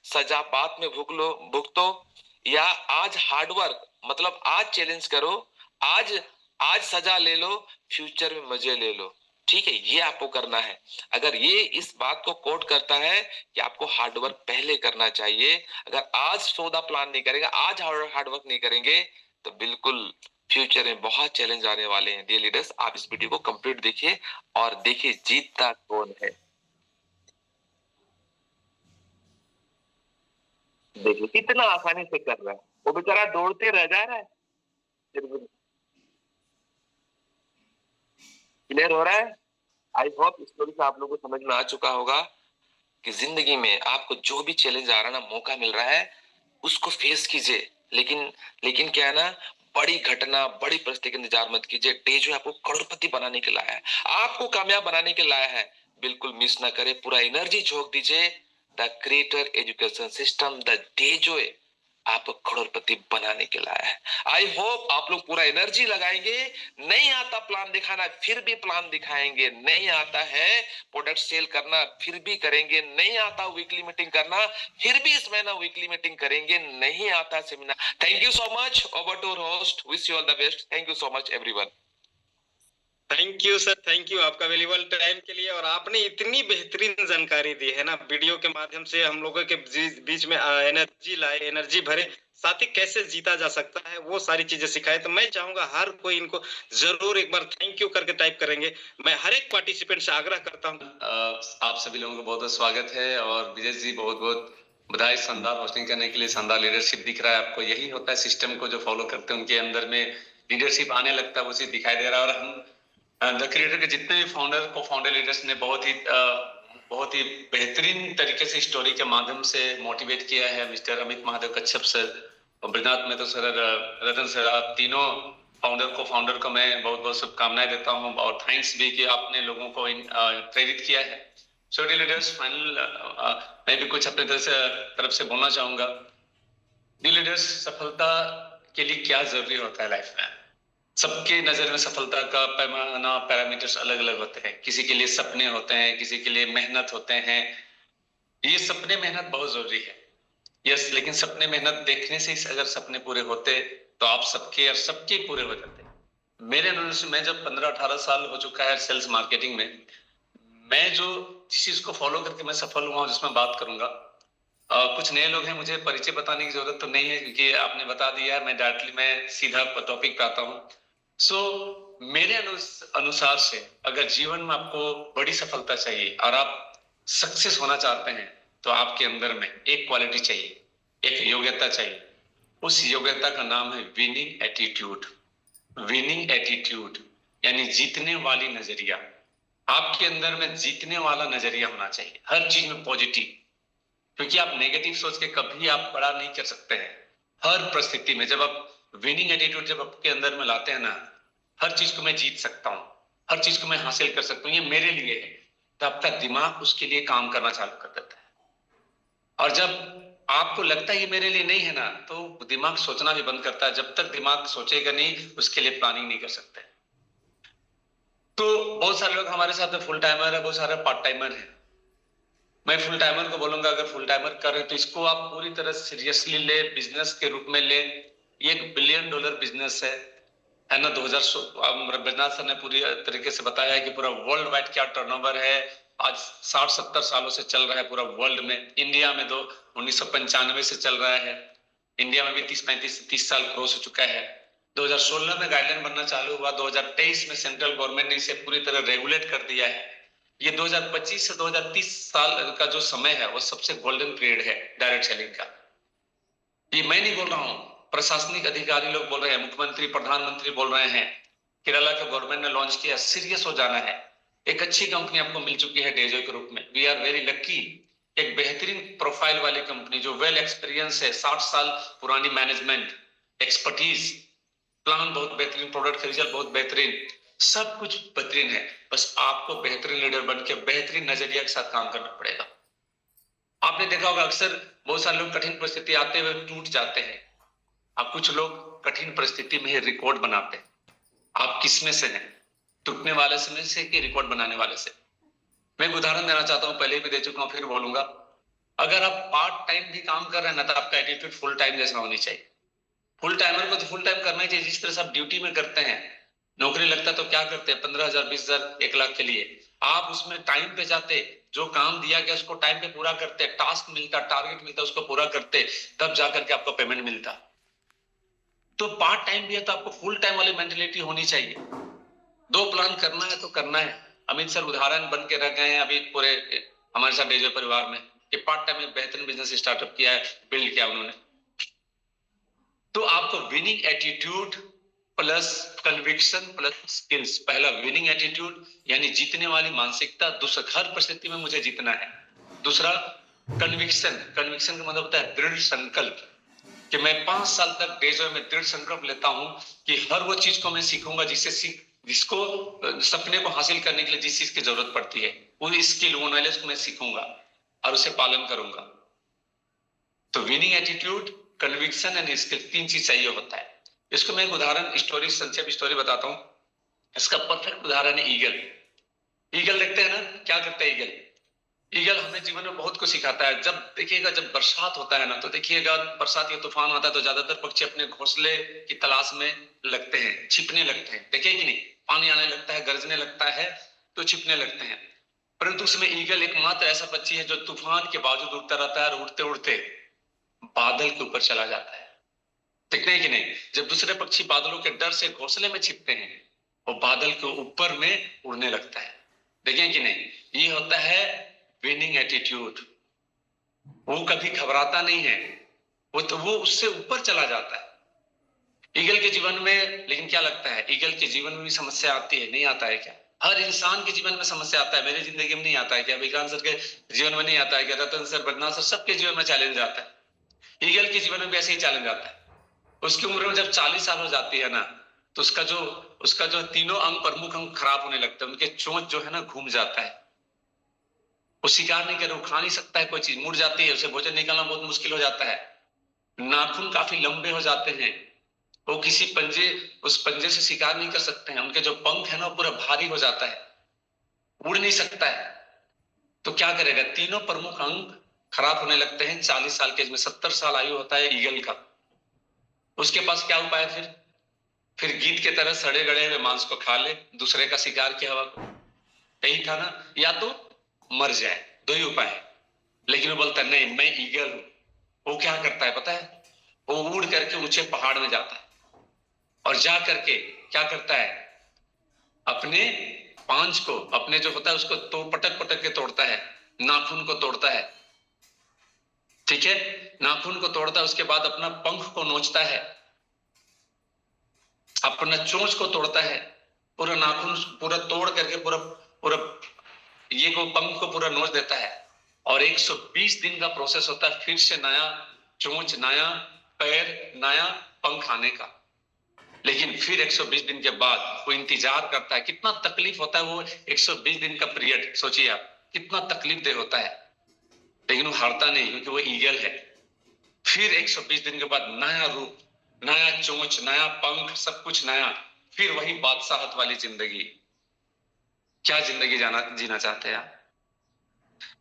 सजा बाद में भुगतो, या आज हार्डवर्क मतलब आज चैलेंज करो, आज आज सजा ले लो, फ्यूचर में मजे ले लो। ठीक है, ये आपको करना है। अगर ये इस बात को कोट करता है कि आपको हार्डवर्क पहले करना चाहिए, अगर आज सौदा प्लान नहीं करेंगे, आज हार्डवर्क नहीं करेंगे, तो बिल्कुल फ्यूचर में बहुत चैलेंज आने वाले हैं। डियर लीडर्स, आप इस वीडियो को कंप्लीट देखिए और देखिए जीतता कौन है। देखिए कितना आसानी से कर रहा है, वो बेचारा दौड़ते रह जा रहा है। क्लियर हो रहा है? आई होप स्टोरी से आप लोगों को समझ में आ चुका होगा कि जिंदगी में आपको जो भी चैलेंज आ रहा है ना, मौका मिल रहा है, उसको फेस कीजिए। लेकिन क्या है ना, बड़ी घटना बड़ी परिस्थिति का इंतजार मत कीजिए। डे जो है आपको करोड़पति बनाने के लाया है, आपको कामयाब बनाने के लाया है, बिल्कुल मिस ना करे, पूरा एनर्जी झोंक दीजिए। The creator education system, the day जो है आपको करोड़पति बनाने के लाया है। आई होप आप लोग पूरा एनर्जी लगाएंगे। नहीं आता प्लान दिखाना, फिर भी प्लान दिखाएंगे। नहीं आता है प्रोडक्ट सेल करना, फिर भी करेंगे। नहीं आता वीकली मीटिंग करना, फिर भी इस महीना वीकली मीटिंग करेंगे। नहीं आता seminar. Thank you so much, over to host, wish you all the best. Thank you so much everyone. Thank you sir, thank you आपका वैल्यूबल टाइम के लिए। और आपने इतनी बेहतरीन जानकारी दी है ना, वीडियो के माध्यम से हम लोगों के बीच में एनर्जी लाए, एनर्जी भरे, साथ ही कैसे जीता जा सकता है वो सारी चीजें सिखाए। तो मैं चाहूंगा हर कोई इनको जरूर एक बार थैंक यू करके टाइप करेंगे। मैं हर एक पार्टिसिपेंट से आग्रह करता हूँ। आप सभी लोगों को बहुत बहुत स्वागत है और विजय जी बहुत बहुत बधाई। शानदार होस्टिंग करने के लिए शानदार लीडरशिप दिख रहा है आपको। यही होता है सिस्टम को जो फॉलो करते हैं उनके अंदर में लीडरशिप आने लगता है, वो चीज दिखाई दे रहा है। और हम द क्रिएटर के जितने भी फाउंडर को फाउंडर लीडर्स ने बहुत ही बेहतरीन तरीके से स्टोरी के माध्यम से मोटिवेट किया है। मिस्टर अमित महादेव कच्छप सर और ब्रजनाथ में तो सर, रतन सर, आप तीनों फाउंडर को मैं बहुत बहुत शुभकामनाएं देता हूं और थैंक्स भी कि आपने लोगों को प्रेरित किया है। सो डियर लीडर्स, फाइनल मैं भी कुछ अपने तरफ से बोलना चाहूंगा। डियर लीडर्स, सफलता के लिए क्या जरूरी होता है लाइफ में? सबके नजर में सफलता का पैमाना, पैरामीटर्स अलग अलग होते हैं। किसी के लिए सपने होते हैं, किसी के लिए मेहनत होते हैं। ये सपने मेहनत बहुत जरूरी है, यस, लेकिन सपने मेहनत देखने से ही अगर सपने पूरे होते तो आप सबके और सबके पूरे हो जाते। मेरे अनुभव से मैं जब 15-18 साल हो चुका है सेल्स मार्केटिंग में, मैं जो जिस चीज को फॉलो करके मैं सफल हुआ हूं जिसमें बात करूंगा। कुछ नए लोग हैं, मुझे परिचय बताने की जरूरत तो नहीं है क्योंकि आपने बता दिया है। मैं सीधा टॉपिक पे आता हूँ। सो मेरे अनुसार से अगर जीवन में आपको बड़ी सफलता चाहिए और आप सक्सेस होना चाहते हैं तो आपके अंदर में एक क्वालिटी चाहिए, एक योग्यता चाहिए। उस योग्यता का नाम है विनिंग एटीट्यूड। विनिंग एटीट्यूड यानी जीतने वाली नजरिया। आपके अंदर में जीतने वाला नजरिया होना चाहिए, हर चीज में पॉजिटिव। क्योंकि आप नेगेटिव सोच के कभी आप बड़ा नहीं कर सकते हैं। हर परिस्थिति में जब आप विनिंग एटीट्यूड जब आपके अंदर में लाते हैं ना, हर चीज को मैं जीत सकता हूँ, हर चीज को मैं हासिल कर सकता हूँ, ये मेरे लिए है, तो आपका दिमाग उसके लिए काम करना चालू कर देता है। और जब आपको लगता है ये मेरे लिए नहीं है ना, तो दिमाग सोचना भी बंद करता है। जब तक दिमाग सोचेगा नहीं, उसके लिए प्लानिंग नहीं कर सकते। तो बहुत सारे लोग हमारे साथ फुल टाइमर है, बहुत सारे पार्ट टाइमर है। मैं फुल टाइमर को बोलूंगा, अगर फुल टाइमर कर रहे तो इसको आप पूरी तरह सीरियसली ले, बिजनेस के रूप में ले। ये $1 बिलियन बिजनेस है ना। 2016 ब्रजनाथ सर ने पूरी तरीके से बताया है कि पूरा वर्ल्ड वाइड क्या टर्नओवर है। आज 60-70 सालों से चल रहा है पूरा वर्ल्ड में। इंडिया में तो 1995 से चल रहा है। इंडिया में भी 30 साल क्रॉस हो चुका है। 2016 में गाइडलाइन बनना चालू हुआ, 2023 में सेंट्रल गवर्नमेंट ने इसे पूरी तरह रेगुलेट कर दिया है। ये 2025 से 2030 साल का जो समय है वो सबसे गोल्डन पीरियड है डायरेक्ट सेलिंग का। ये मैं नहीं बोल रहा हूँ, प्रशासनिक अधिकारी लोग बोल रहे हैं, मुख्यमंत्री, प्रधानमंत्री बोल रहे हैं। केरला के गवर्नमेंट ने लॉन्च किया। सीरियस हो जाना है। एक अच्छी कंपनी आपको मिल चुकी है डेजो के रूप में। We are very lucky. एक बेहतरीन प्रोफाइल वाली कंपनी जो वेल एक्सपीरियंस है, 60 साल पुरानी मैनेजमेंट, एक्सपर्टीज, प्लान बहुत बेहतरीन, प्रोडक्ट का रिजल्ट बहुत बेहतरीन, सब कुछ बेहतरीन है। बस आपको बेहतरीन लीडर बन के बेहतरीन नजरिया के साथ काम करना पड़ेगा। आपने देखा होगा अक्सर बहुत सारे लोग कठिन परिस्थिति आते हुए टूट जाते हैं। अब कुछ लोग कठिन परिस्थिति में ही रिकॉर्ड बनाते हैं। आप किसमें से हैं? टूटने वाले से कि रिकॉर्ड बनाने वाले से? मैं एक उदाहरण देना चाहता हूँ, पहले भी दे चुका हूँ, फिर बोलूंगा। अगर आप पार्ट टाइम भी काम कर रहे हैं ना, तो आपका एटीट्यूड फुल टाइम जैसा होनी चाहिए। फुल टाइमर को तो फुल टाइम करना ही चाहिए। जिस तरह से आप ड्यूटी में करते हैं, नौकरी लगता है तो क्या करते हैं, 15,000, 20,000, 1 लाख के लिए आप उसमें टाइम पे जाते, जो काम दिया गया उसको टाइम पे पूरा करते, टास्क मिलता, टारगेट मिलता, उसको पूरा करते, तब जाकर के आपको पेमेंट मिलता। तो पार्ट टाइम भी है तो आपको फुल टाइम वाली मेंटेलिटी होनी चाहिए। 2 प्लान करना है तो करना है। अमित सर उदाहरण बन के रह गए हैं अभी पूरे हमारे साथ डेजो परिवार में, कि पार्ट टाइम में बेहतरीन बिजनेस स्टार्टअप किया है, बिल्ड किया उन्होंने। तो आपको winning attitude plus conviction plus skills. पहला विनिंग एटीट्यूड यानी जीतने वाली मानसिकता। दूसरा, हर परिस्थिति में मुझे जीतना है। दूसरा, कन्विक्शन। कन्विक्शन का मतलब होता है दृढ़ संकल्प, कि मैं 5 साल तक डेजो में दृढ़ संकल्प लेता हूं कि हर वो चीज को मैं सीखूंगा जिसको सपने को हासिल करने के लिए जिस चीज की जरूरत पड़ती है, वो स्किल, वो नॉलेज को मैं सीखूंगा और उसे पालन करूंगा। तो winning attitude, conviction and skill, 3 चीज चाहिए होता है। इसको मैं एक उदाहरण स्टोरी, संक्षेप स्टोरी बताता हूं। इसका परफेक्ट उदाहरण है ईगल। ईगल देखते हैं ना, क्या करता है ईगल? ईगल हमें जीवन में बहुत कुछ सिखाता है। जब देखिएगा, जब बरसात होता है ना, तो देखिएगा बरसात या तूफान आता है तो ज्यादातर पक्षी अपने घोंसले की तलाश में लगते हैं, छिपने लगते हैं, देखिए कि नहीं? पानी आने लगता है, गरजने लगता है तो छिपने लगते हैं। परंतु उसमें ईगल एकमात्र ऐसा पक्षी है जो तूफान के बावजूद उड़ता रहता है और उड़ते उड़ते बादल के ऊपर चला जाता है। देखते हैं कि नहीं, जब दूसरे पक्षी बादलों के डर से घोंसले में छिपते हैं वो बादल के ऊपर में उड़ने लगता है। देखें कि नहीं, ये होता है विनिंग एटीट्यूड। वो कभी घबराता नहीं है, वो उससे ऊपर चला जाता है। ईगल के जीवन में लेकिन क्या लगता है, ईगल के जीवन में भी समस्या आती है, नहीं आता है क्या? हर इंसान के जीवन में समस्या आता है। मेरी जिंदगी में नहीं आता है क्या? विकांत सर के जीवन में नहीं आता है क्या? रतन सर, बदनाथ सर, सबके जीवन में चैलेंज आता है। ईगल के जीवन में भी ऐसे ही चैलेंज आता है। उसकी उम्र में जब 40 साल हो जाती है ना, तो उसका जो तीनों अंग, प्रमुख अंग खराब होने लगते हैं। उनके चोंच जो है ना घूम जाता है, वो शिकार नहीं कर, वो खा नहीं सकता है, कोई चीज मुड़ जाती है, उसे भोजन निकालना बहुत मुश्किल हो जाता है। नाखून काफी लंबे हो जाते हैं, वो किसी उस पंजे से शिकार नहीं कर सकते हैं। उनके जो पंख है ना पूरा भारी हो जाता है, उड़ नहीं सकता है। तो क्या करेगा, तीनों प्रमुख अंग खराब होने लगते हैं 40 साल के एज में। 70 साल आयु होता है ईगल का। उसके पास क्या उपाय है फिर गीत के तरह सड़े गड़े हुए मांस को खा ले, दूसरे का शिकार की हवा को, यही था ना, या तो मर जाए, दो ही उपाय है। लेकिन वो बोलता नहीं, मैं ईगल हूं। वो क्या करता है पता है, वो उड़ करके ऊंचे पहाड़ में जाता है और जा करके क्या करता है, अपने पांच को, अपने जो होता है उसको तो पटक पटक के तोड़ता है, नाखून को तोड़ता है, ठीक है, नाखून को तोड़ता है। उसके बाद अपना पंख को नोचता है, अपना चोंच को तोड़ता है, पूरा नाखून पूरा तोड़ करके पूरा ये को पंख को पूरा नोच देता है। और 120 दिन का प्रोसेस होता है फिर से नया चोंच, नया पैर, नया पंख आने का। लेकिन फिर 120 दिन के बाद वो इंतजार करता है। कितना तकलीफ होता है वो 120 दिन का पीरियड, सोचिए आप कितना तकलीफ दे होता है। लेकिन वो हारता नहीं, क्योंकि वो ईगल है। फिर 120 दिन के बाद नया रूप, नया चोंच, नया पंख, सब कुछ नया, फिर वही बादशाहत वाली जिंदगी। क्या जिंदगी जीना चाहते हैं आप?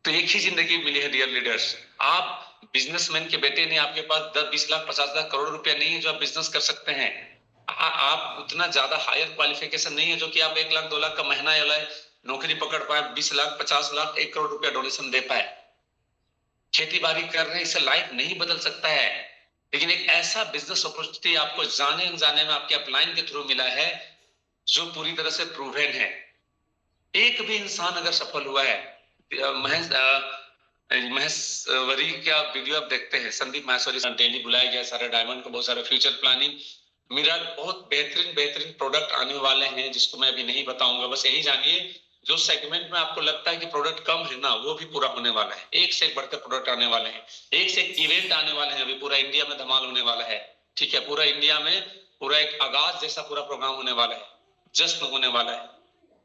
तो एक ही जिंदगी मिली है डियर लीडर्स। आप बिजनेसमैन के बेटे नहीं, आपके पास 10, 20 लाख, 50 लाख, करोड़ रुपया नहीं है जो आप बिजनेस कर सकते हैं। आप उतना ज्यादा हायर क्वालिफिकेशन नहीं है जो कि आप 1 लाख 2 लाख का महीना या नौकरी पकड़ पाए, 20 लाख 50 लाख 1 करोड़ रुपया डोनेशन दे पाए। खेती बाड़ी कर रहे हैं, इससे लाइफ नहीं बदल सकता है। लेकिन एक ऐसा बिजनेस अपॉर्चुनिटी आपको जाने अनजाने में आपके अपलाइन के थ्रू मिला है जो पूरी तरह से प्रूवन है। एक भी इंसान अगर सफल हुआ है, महेश्वरी का वीडियो आप देखते हैं, संदीप महेश्वरी डेली बुलाया गया, सारे डायमंड को, बहुत सारे फ्यूचर प्लानिंग, मेरा बहुत बेहतरीन प्रोडक्ट आने वाले हैं जिसको मैं अभी नहीं बताऊंगा। बस यही जानिए, जो सेगमेंट में आपको लगता है कि प्रोडक्ट कम है ना, वो भी पूरा होने वाला है। एक से एक बढ़कर प्रोडक्ट आने वाले हैं, एक से एक इवेंट आने वाले हैं। अभी पूरा इंडिया में धमाल होने वाला है, ठीक है, पूरा इंडिया में पूरा एक आगाज जैसा पूरा प्रोग्राम होने वाला है, जश्न होने वाला है।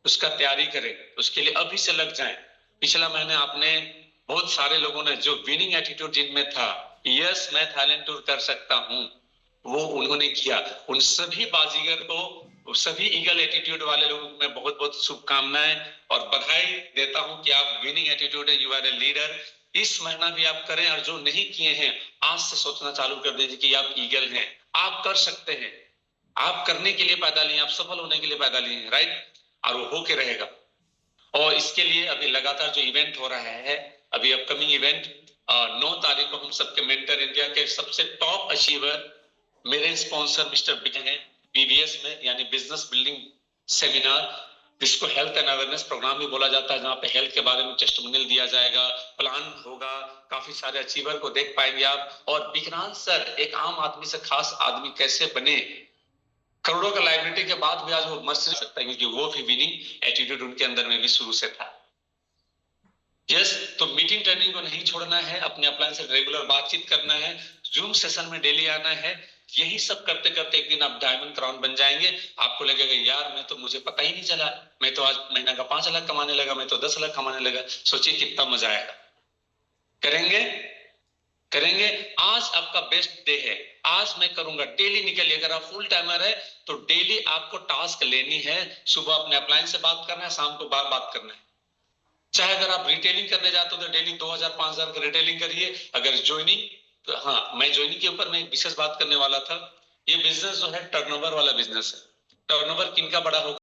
उसका तैयारी करें, उसके लिए अभी से लग जाएं। पिछला महीने आपने बहुत सारे लोगों ने जो विनिंग एटीट्यूड जिनमें था, यस मैं थाईलैंड टूर कर सकता हूं, वो उन्होंने किया। उन सभी बाजीगर को, सभी ईगल एटीट्यूड वाले लोगों को मैं बहुत बहुत शुभकामनाएं और बधाई देता हूं कि आप विनिंग एटीट्यूड है, यू आर ए लीडर। इस महीना भी आप करें, और जो नहीं किए हैं आज से सोचना चालू कर दीजिए कि आप ईगल हैं, आप कर सकते हैं। आप करने के लिए पैदा लिए, आप सफल होने के लिए पैदा लिए हैं, राइट, और वो होके रहेगा। और इसके लिए अभी लगातार जो इवेंट हो रहा है, अभी अपकमिंग इवेंट 9 तारीख को हम सबके मेंटर, इंडिया के सबसे टॉप अचीवर, मेरे स्पॉन्सर मिस्टर विजय हैं, बीबीएस में, यानी बिजनेस बिल्डिंग सेमिनार, जिसको हेल्थ एंड अवेयरनेस प्रोग्राम भी बोला जाता है, जहाँ पे हेल्थ के बारे में टेस्टिमोनियल दिया जाएगा, प्लान होगा, काफी सारे अचीवर को देख पाएंगे आप। और विक्रांत सर एक आम आदमी से खास आदमी कैसे बने, करोड़ों का लाइबिलिटी के बाद भी आज वो मर सकता है, क्योंकि वो भी विनिंग एटीट्यूड उनके अंदर में भी शुरू से था। यस, तो मीटिंग ट्रेनिंग को नहीं छोड़ना है, अपने अपलाइन से रेगुलर बातचीत करना है, जूम सेशन में डेली आना है। यही सब करते करते एक दिन आप डायमंड क्राउन बन जाएंगे। आपको लगेगा यार मैं तो, मुझे पता ही नहीं चला, मैं तो आज महीना का 5 लाख कमाने लगा, मैं तो 10 लाख कमाने लगा। सोचिए कितना मजा आएगा। करेंगे। आज आपका बेस्ट डे है, आज मैं करूंगा। डेली निकलिए, अगर आप फुल टाइमर है तो डेली आपको टास्क लेनी है। सुबह अपने अपलाइन से बात करना है, शाम को बात करना है। चाहे अगर आप रिटेलिंग करने जाते हो तो डेली 2000 5000 का रिटेलिंग करिए। अगर ज्वाइनिंग, तो हाँ, मैं ज्वाइनिंग के ऊपर मैं एक विशेष बात करने वाला था। ये बिजनेस जो है टर्नओवर वाला बिजनेस है। टर्नओवर किनका बड़ा होगा?